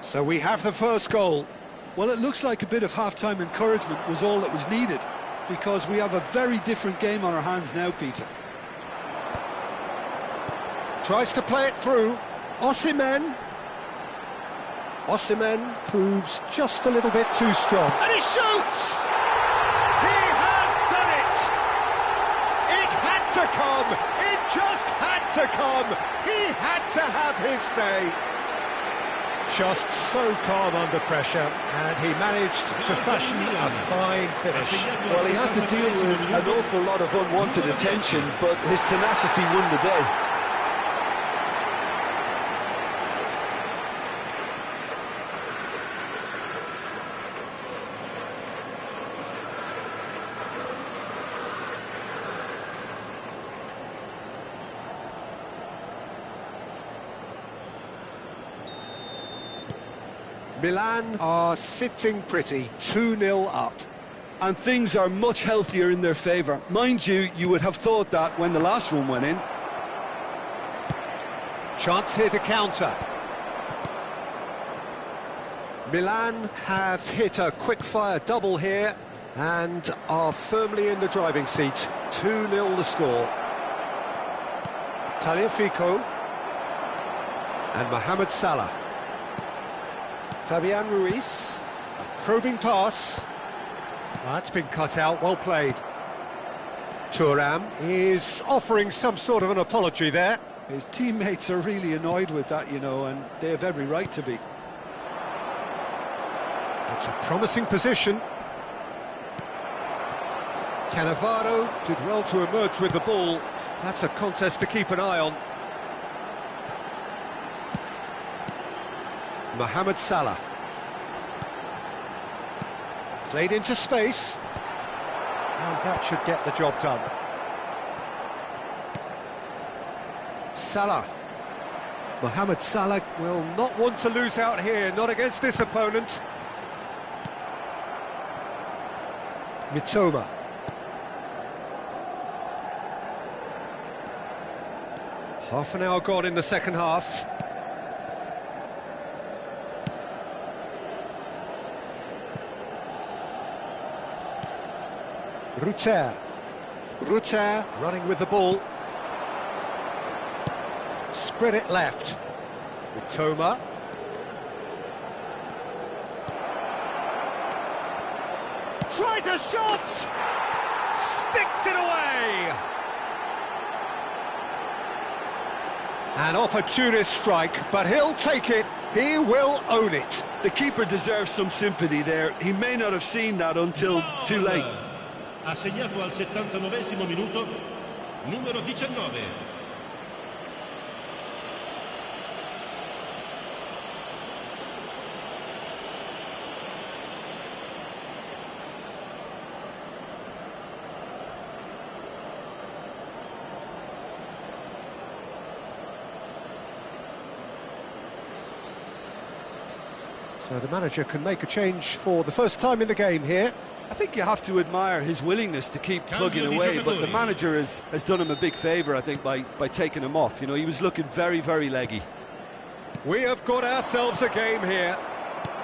So we have the first goal.
Well, it looks like a bit of half-time encouragement was all that was needed, because we have a very different game on our hands now, Peter.
Tries to play it through. Osimhen. Osimhen proves just a little bit too strong. And he shoots! He has done it! It had to come! It just had to come! He had to have his say. Just so calm under pressure, and he managed to fashion a fine finish.
Well, he had to deal with an awful lot of unwanted attention, but his tenacity won the day.
Milan are sitting pretty, 2-0 up.
And things are much healthier in their favour. Mind you, you would have thought that when the last one went in.
Chance here to counter. Milan have hit a quick-fire double here and are firmly in the driving seat. 2-0 the score. Tagliafico and Mohammed Salah. Fabian Ruiz, a probing pass. That's been cut out, well played. Thuram is offering some sort of an apology there.
His teammates are really annoyed with that, you know, and they have every right to be.
It's a promising position. Cannavaro did well to emerge with the ball. That's a contest to keep an eye on. Mohammed Salah. Played into space. And that should get the job done. Salah. Mohammed Salah will not want to lose out here, not against this opponent. Mitoma. Half an hour gone in the second half. Rutter running with the ball. Spread it left. Mitoma. Tries a shot! Sticks it away! An opportunist strike, but he'll take it. He will own it.
The keeper deserves some sympathy there. He may not have seen that until too late.
Ha segnato al 79esimo minuto, numero 19.
So the manager can make a change for the first time in the game here.
I think you have to admire his willingness to keep plugging away, but the manager has done him a big favour, I think, by taking him off. You know, he was looking very, very leggy.
We have got ourselves a game here.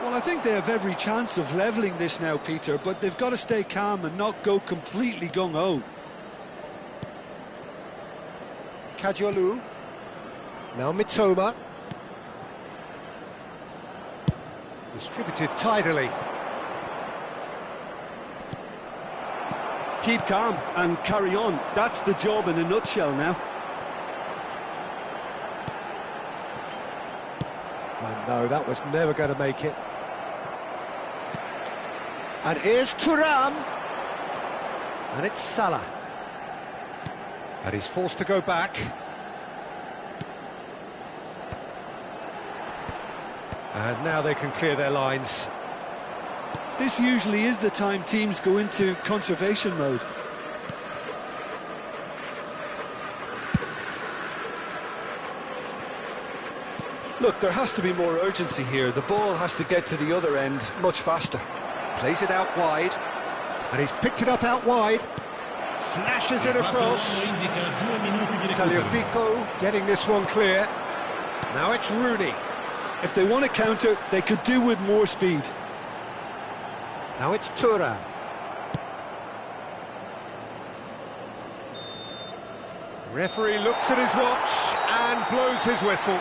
Well, I think they have every chance of levelling this now, Peter, but they've got to stay calm and not go completely gung-ho.
Kajolu. Now Mitoma. Distributed tidily.
Keep calm and carry on. That's the job in a nutshell now.
And no, that was never going to make it. And here's Thuram. And it's Salah. And he's forced to go back. And now they can clear their lines.
This usually is the time teams go into conservation mode. Look, there has to be more urgency here. The ball has to get to the other end much faster.
Plays it out wide. And he's picked it up out wide. Flashes it across. Tagliafico getting this one clear. Now it's Rooney.
If they want to counter, they could do with more speed.
Now it's Thuram. Referee looks at his watch and blows his whistle.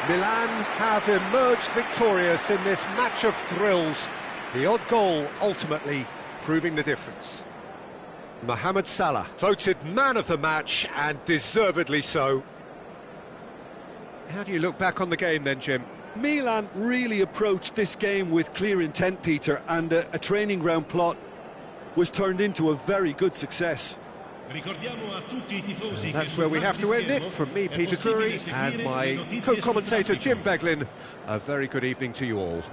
Milan have emerged victorious in this match of thrills. The odd goal ultimately proving the difference. Mohammed Salah voted man of the match, and deservedly so. How do you look back on the game then, Jim?
Milan really approached this game with clear intent, Peter, and a training ground plot was turned into a very good success.
That's where we have to end it. From me, Peter Drury, and my co-commentator Jim Beglin, a very good evening to you all.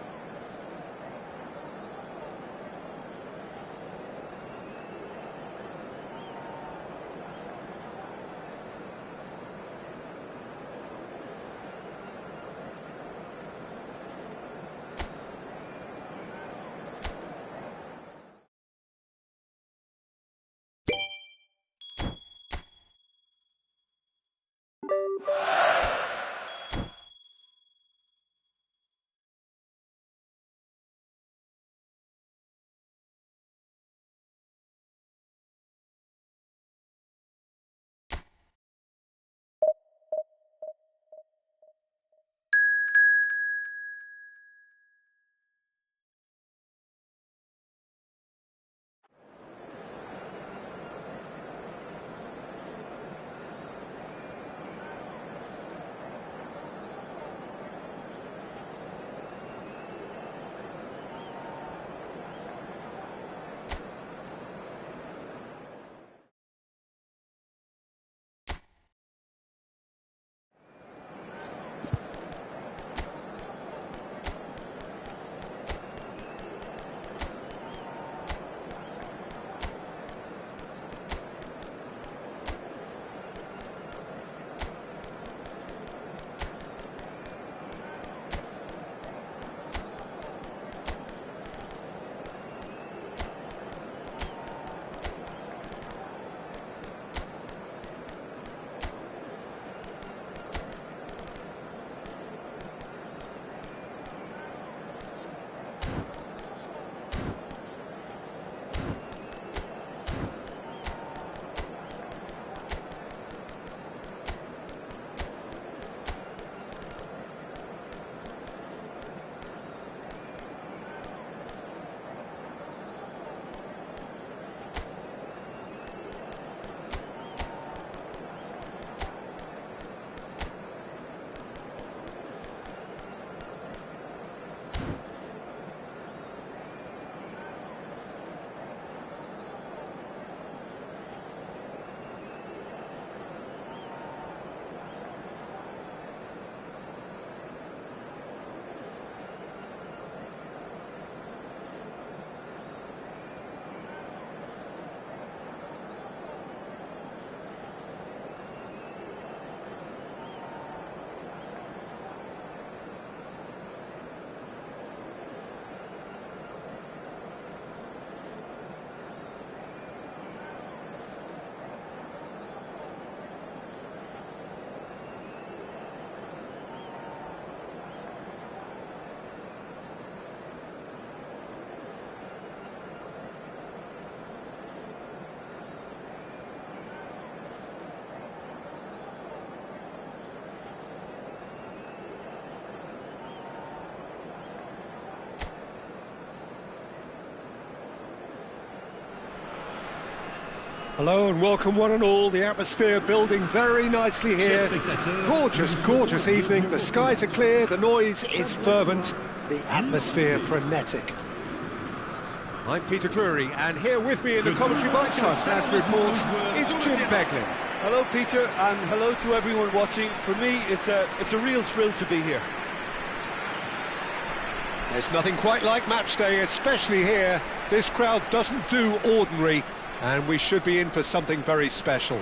Hello and welcome one and all. The atmosphere building very nicely here. Gorgeous, gorgeous evening. The skies are clear, the noise is fervent, the atmosphere frenetic. I'm Peter Drury, and here with me in the commentary box, I'm glad to report, is Jim Beglin.
Hello, Peter, and hello to everyone watching. For me, it's a real thrill to be here.
There's nothing quite like match day, especially here. This crowd doesn't do ordinary, and we should be in for something very special.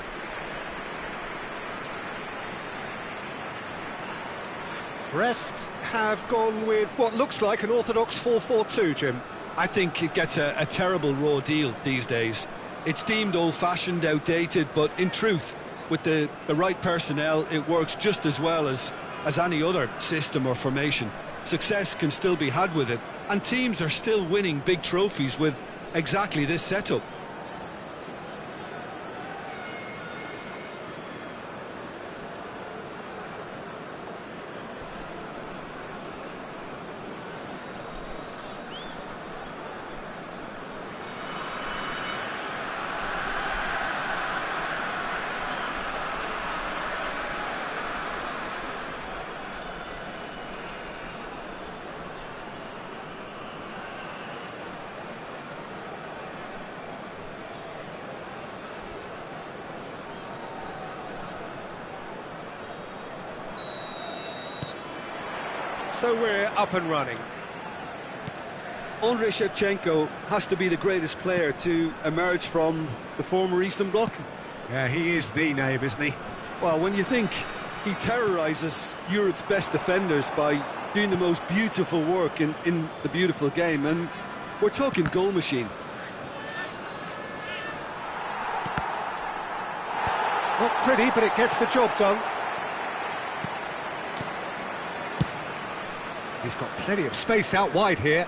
Brest have gone with what looks like an orthodox 4-4-2, Jim.
I think it gets a terrible raw deal these days. It's deemed old-fashioned, outdated, but in truth, with the right personnel, it works just as well as any other system or formation. Success can still be had with it, and teams are still winning big trophies with exactly this setup.
So we're up and running.
Andrei Shevchenko has to be the greatest player to emerge from the former Eastern Bloc.
Yeah, he is the name, isn't he?
Well, when you think he terrorises Europe's best defenders by doing the most beautiful work in the beautiful game, and we're talking goal machine.
Not pretty, but it gets the job done. He's got plenty of space out wide here.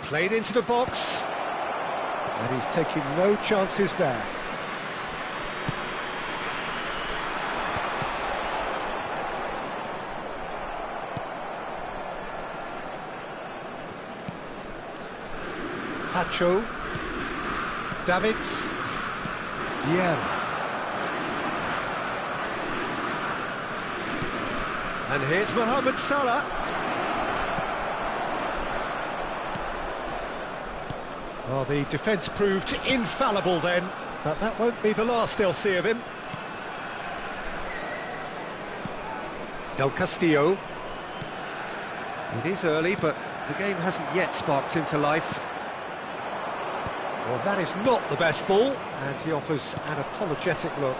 Played into the box. And he's taking no chances there. Tacho. Davids. Yeah. And here's Mohammed Salah. Well, the defence proved infallible then, but that won't be the last they'll see of him. Del Castillo. It is early, but the game hasn't yet sparked into life. Well, that is not the best ball, and he offers an apologetic look.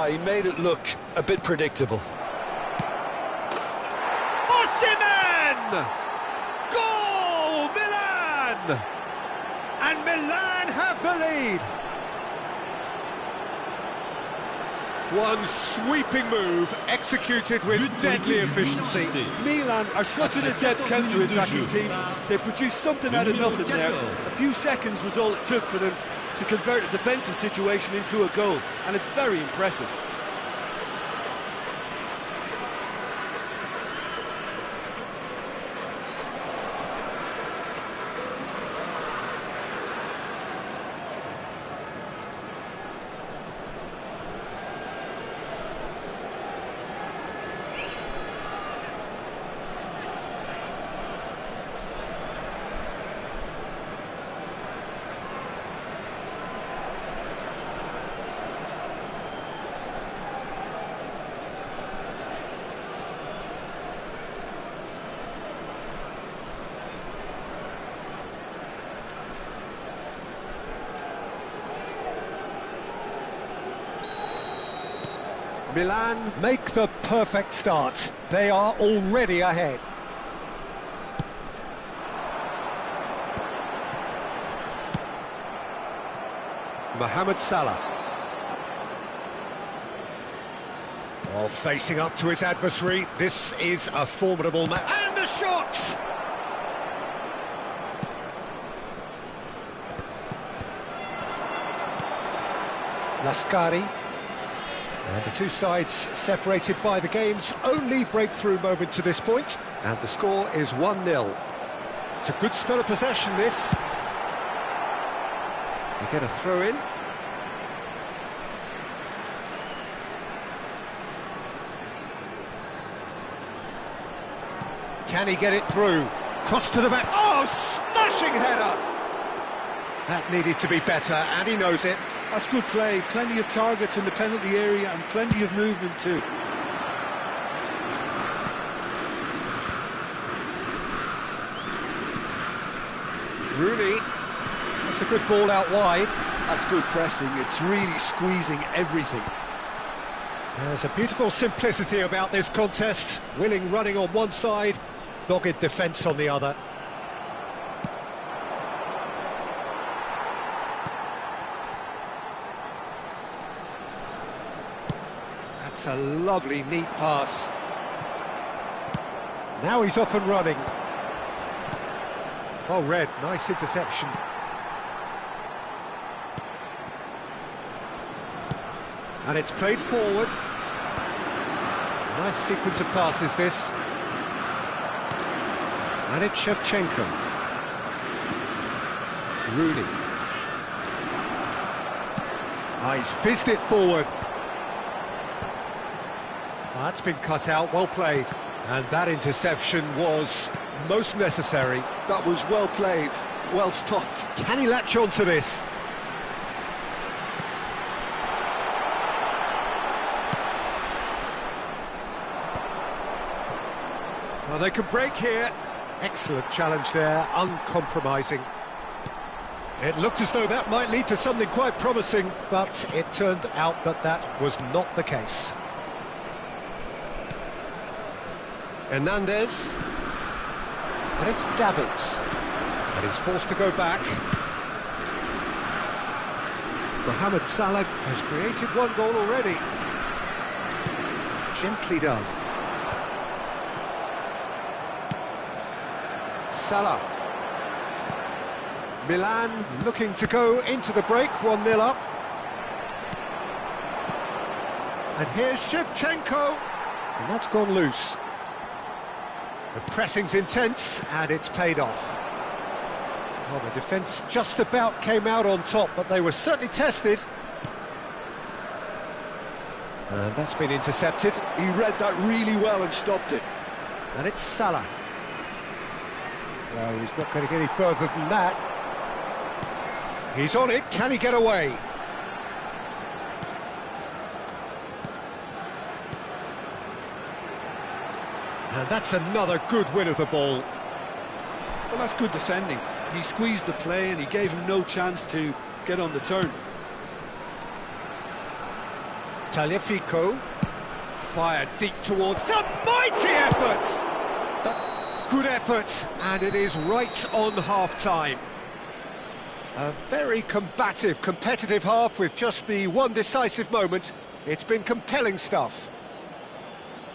He made it look a bit predictable.
Goal! Milan! And Milan have the lead. One sweeping move executed with deadly efficiency.
Milan are such an adept counter-attacking team. They produced something out of nothing there. A few seconds was all it took for them to convert a defensive situation into a goal, and it's very impressive.
Milan make the perfect start. They are already ahead. Mohammed Salah. Oh, facing up to his adversary. This is a formidable match. And the shot! Lascari. And the two sides separated by the game's only breakthrough moment to this point. And the score is 1-0. It's a good spell of possession, this. We get a throw in. Can he get it through? Cross to the back. Oh, smashing header! That needed to be better, and he knows it.
That's good play. Plenty of targets in the penalty area and plenty of movement too.
Rooney. That's a good ball out wide.
That's good pressing. It's really squeezing everything.
There's a beautiful simplicity about this contest. Willing running on one side, dogged defence on the other. That's a lovely, neat pass. Now he's off and running. Oh, Red, nice interception. And it's played forward. Nice sequence of passes, this. And it's Shevchenko. Rooney. He's fizzed it forward. That's been cut out, well played. And that interception was most necessary.
That was well played, well stopped.
Can he latch on to this? Well, they can break here. Excellent challenge there, uncompromising. It looked as though that might lead to something quite promising, but it turned out that that was not the case. Hernandez. And it's Davids. And he's forced to go back. Mohammed Salah has created one goal already. Gently done. Salah. Milan looking to go into the break, 1-0 up. And here's Shevchenko. And that's gone loose. The pressing's intense, and it's paid off. Well, the defence just about came out on top, but they were certainly tested. And that's been intercepted.
He read that really well and stopped it.
And it's Salah. No, he's not going to get any further than that. He's on it, can he get away? And that's another good win of the ball.
Well, that's good defending. He squeezed the play and he gave him no chance to get on the turn.
Tagliafico. Fired deep towards... It's a mighty effort! Good effort, and it is right on half-time. A very combative, competitive half with just the one decisive moment. It's been compelling stuff.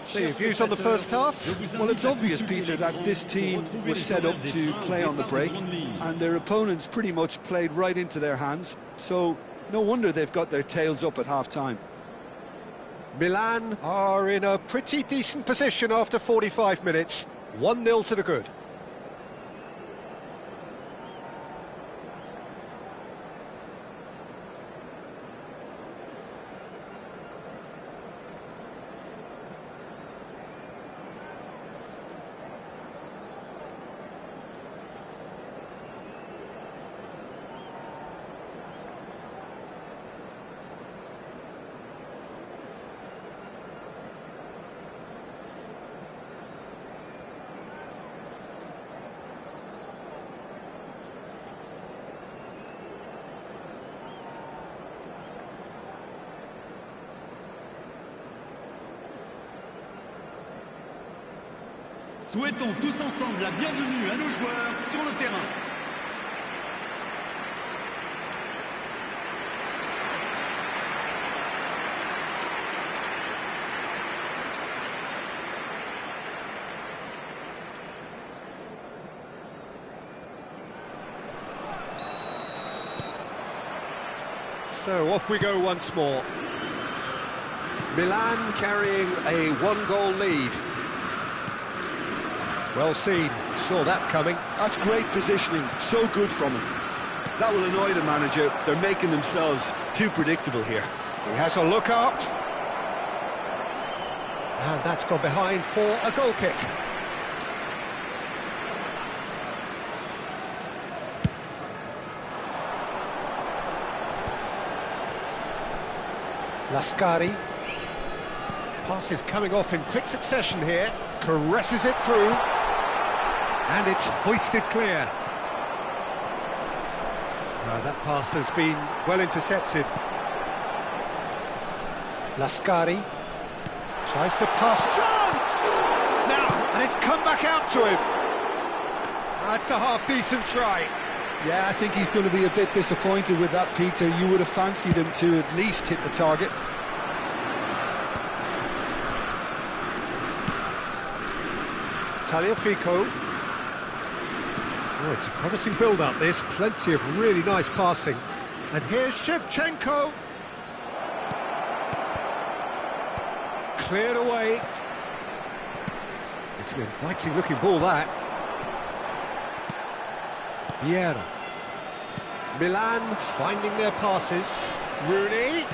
So your views on the first half?
Well, it's obvious, Peter, that this team was set up to play on the break, and their opponents pretty much played right into their hands, so no wonder they've got their tails up at half-time.
Milan are in a pretty decent position after 45 minutes. 1-0 to the good.
Souhaitons tous ensemble la bienvenue à nos joueurs sur le terrain.
So off we go once more. Milan carrying a one-goal lead. Well seen, saw that coming.
That's great positioning, so good from him. That will annoy the manager. They're making themselves too predictable here.
He has a look up. And that's gone behind for a goal kick. Lascari. Pass is coming off in quick succession here. Caresses it through. And it's hoisted clear. That pass has been well intercepted. Lascari tries to pass. Chance! Now, and it's come back out to him. That's a half-decent try.
Yeah, I think he's going to be a bit disappointed with that, Peter. You would have fancied him to at least hit the target.
Tagliafico. Oh, it's a promising build-up, this. Plenty of really nice passing. And here's Shevchenko. Cleared away. It's an inviting-looking ball, that. Vieira. Milan finding their passes. Rooney.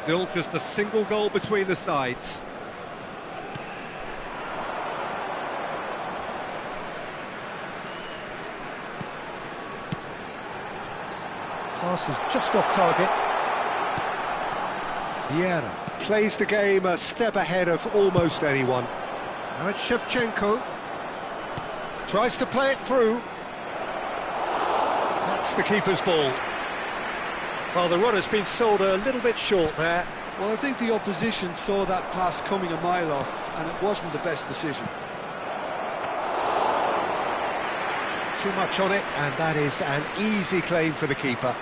Still just a single goal between the sides. Pass is just off target. Vieira plays the game a step ahead of almost anyone. Now it's Shevchenko. Tries to play it through. That's the keeper's ball. Well, the runner's been sold a little bit short there.
Well, I think the opposition saw that pass coming a mile off, and it wasn't the best decision.
Too much on it, and that is an easy claim for the keeper.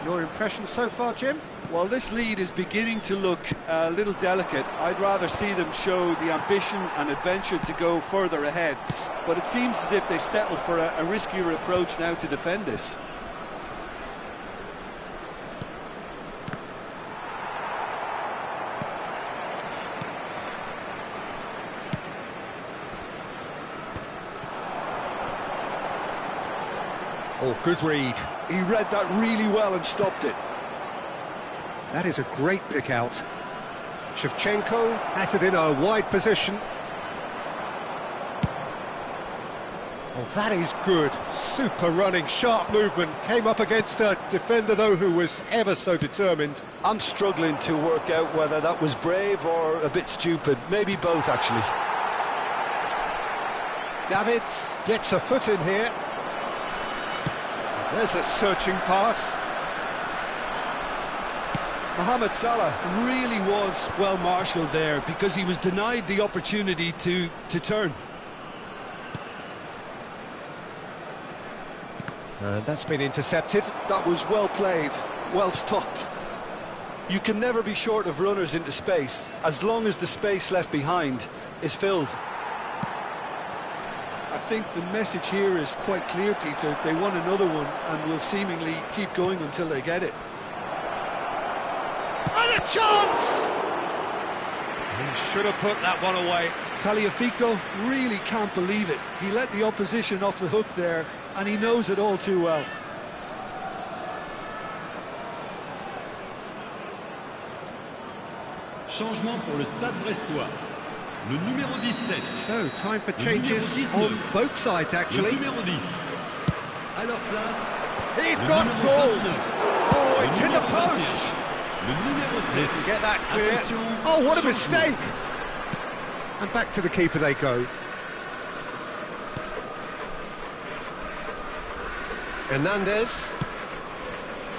Your impression so far, Jim?
Well, this lead is beginning to look a little delicate. I'd rather see them show the ambition and adventure to go further ahead. But it seems as if they settled for a riskier approach now to defend this.
Oh, good read.
He read that really well and stopped it.
That is a great pick out. Shevchenko has it in a wide position. Oh, that is good. Super running, sharp movement. Came up against a defender, though, who was ever so determined.
I'm struggling to work out whether that was brave or a bit stupid. Maybe both, actually.
Davids gets a foot in here. There's a searching pass.
Mohammed Salah really was well marshalled there because he was denied the opportunity to turn.
And that's been intercepted.
That was well played, well stopped. You can never be short of runners into space, as long as the space left behind is filled.
I think the message here is quite clear, Peter. They want another one and will seemingly keep going until they get it.
And a chance! He should have put that one away.
Tagliafico really can't believe it. He let the opposition off the hook there, and he knows it all too well.
Changement pour le Stade Brestois. Le numéro 17.
So, time for changes on both sides, actually.
Le numéro 10. À leur place.
He's
le
got
numéro
it all.
39.
Oh, it's
Le
in the
numéro
post.
21. Le numéro 7.
Get that clear.
Attention,
Oh, what a
changement.
mistake. And back to the keeper they go. Hernandez.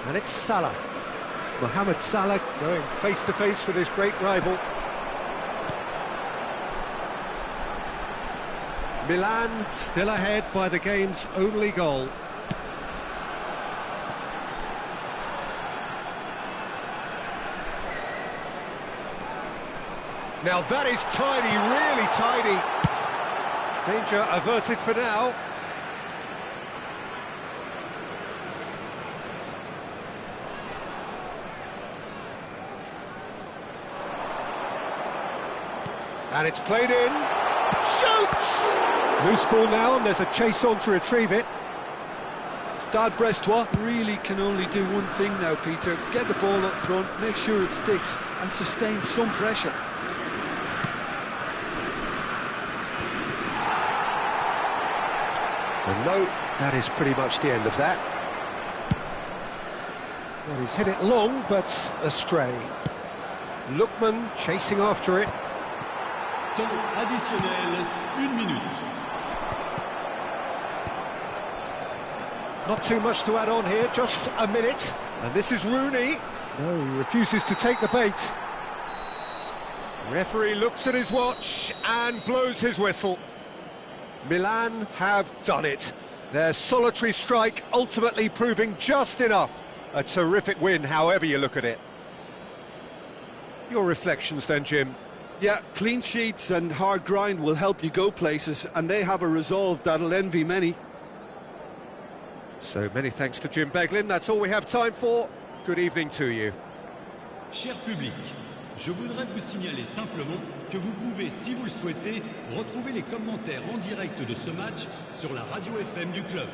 And it's Salah. Mohammed Salah going face-to-face with his great rival. Milan still ahead by the game's only goal. Now that is tidy, really tidy. Danger averted for now. And it's played in. Shoots! Loose ball now, and there's a chase on to retrieve it.
Stade Brestois really can only do one thing now, Peter. Get the ball up front, make sure it sticks, and sustain some pressure.
And no, that is pretty much the end of that. Well, he's hit it long, but astray. Lookman chasing after it.
Temps additionnel, 1 minute.
Not too much to add on here, just a minute. And this is Rooney. No, he refuses to take the bait. Referee looks at his watch and blows his whistle. Milan have done it. Their solitary strike ultimately proving just enough. A terrific win, however you look at it. Your reflections then, Jim?
Yeah, clean sheets and hard grind will help you go places, and they have a resolve that'll envy many.
So many thanks to Jim Beglin. That's all we have time for. Good evening to you.
Cher public, je voudrais vous signaler simplement que vous pouvez, si vous le souhaitez, retrouver les commentaires en direct de ce match sur la radio FM du club.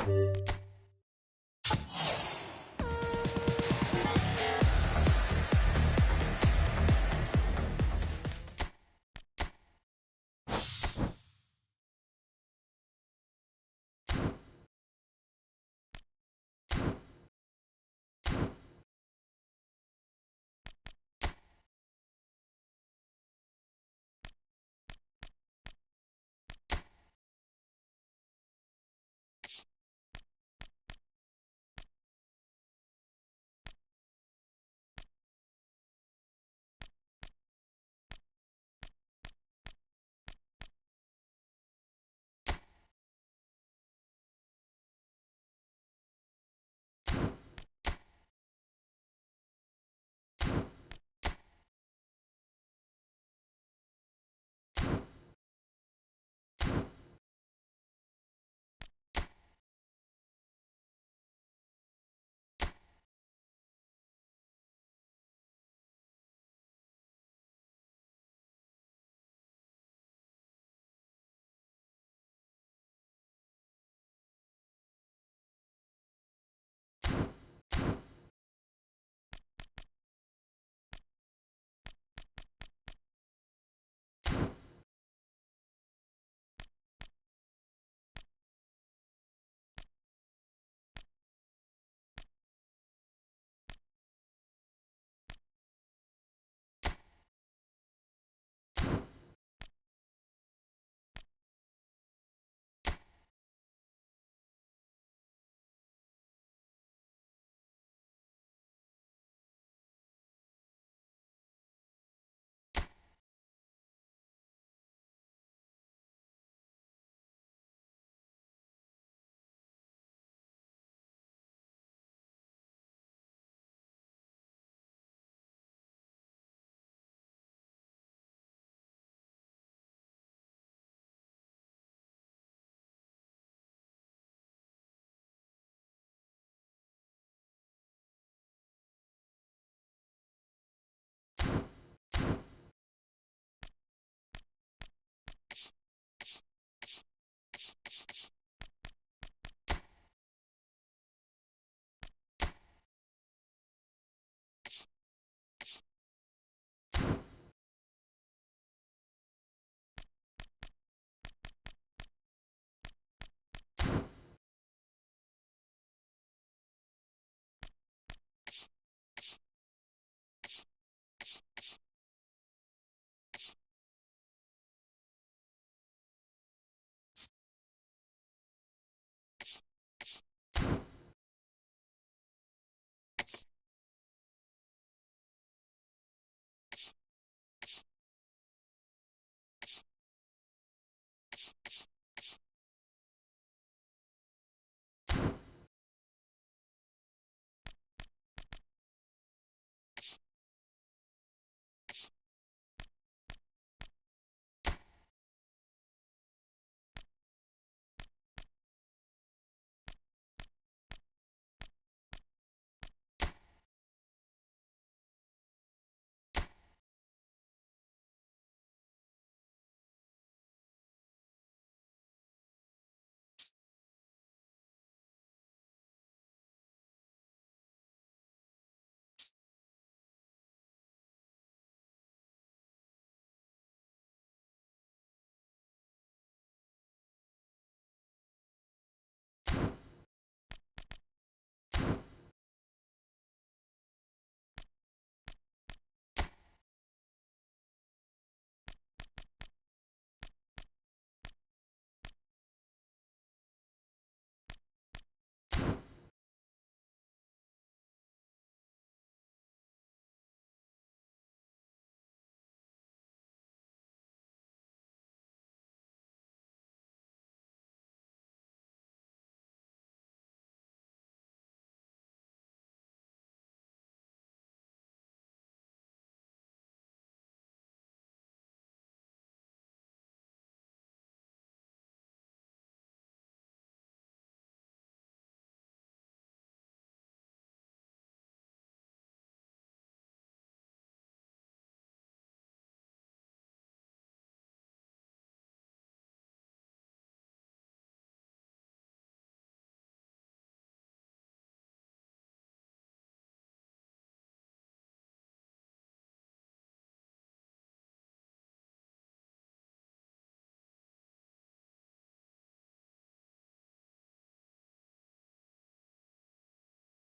You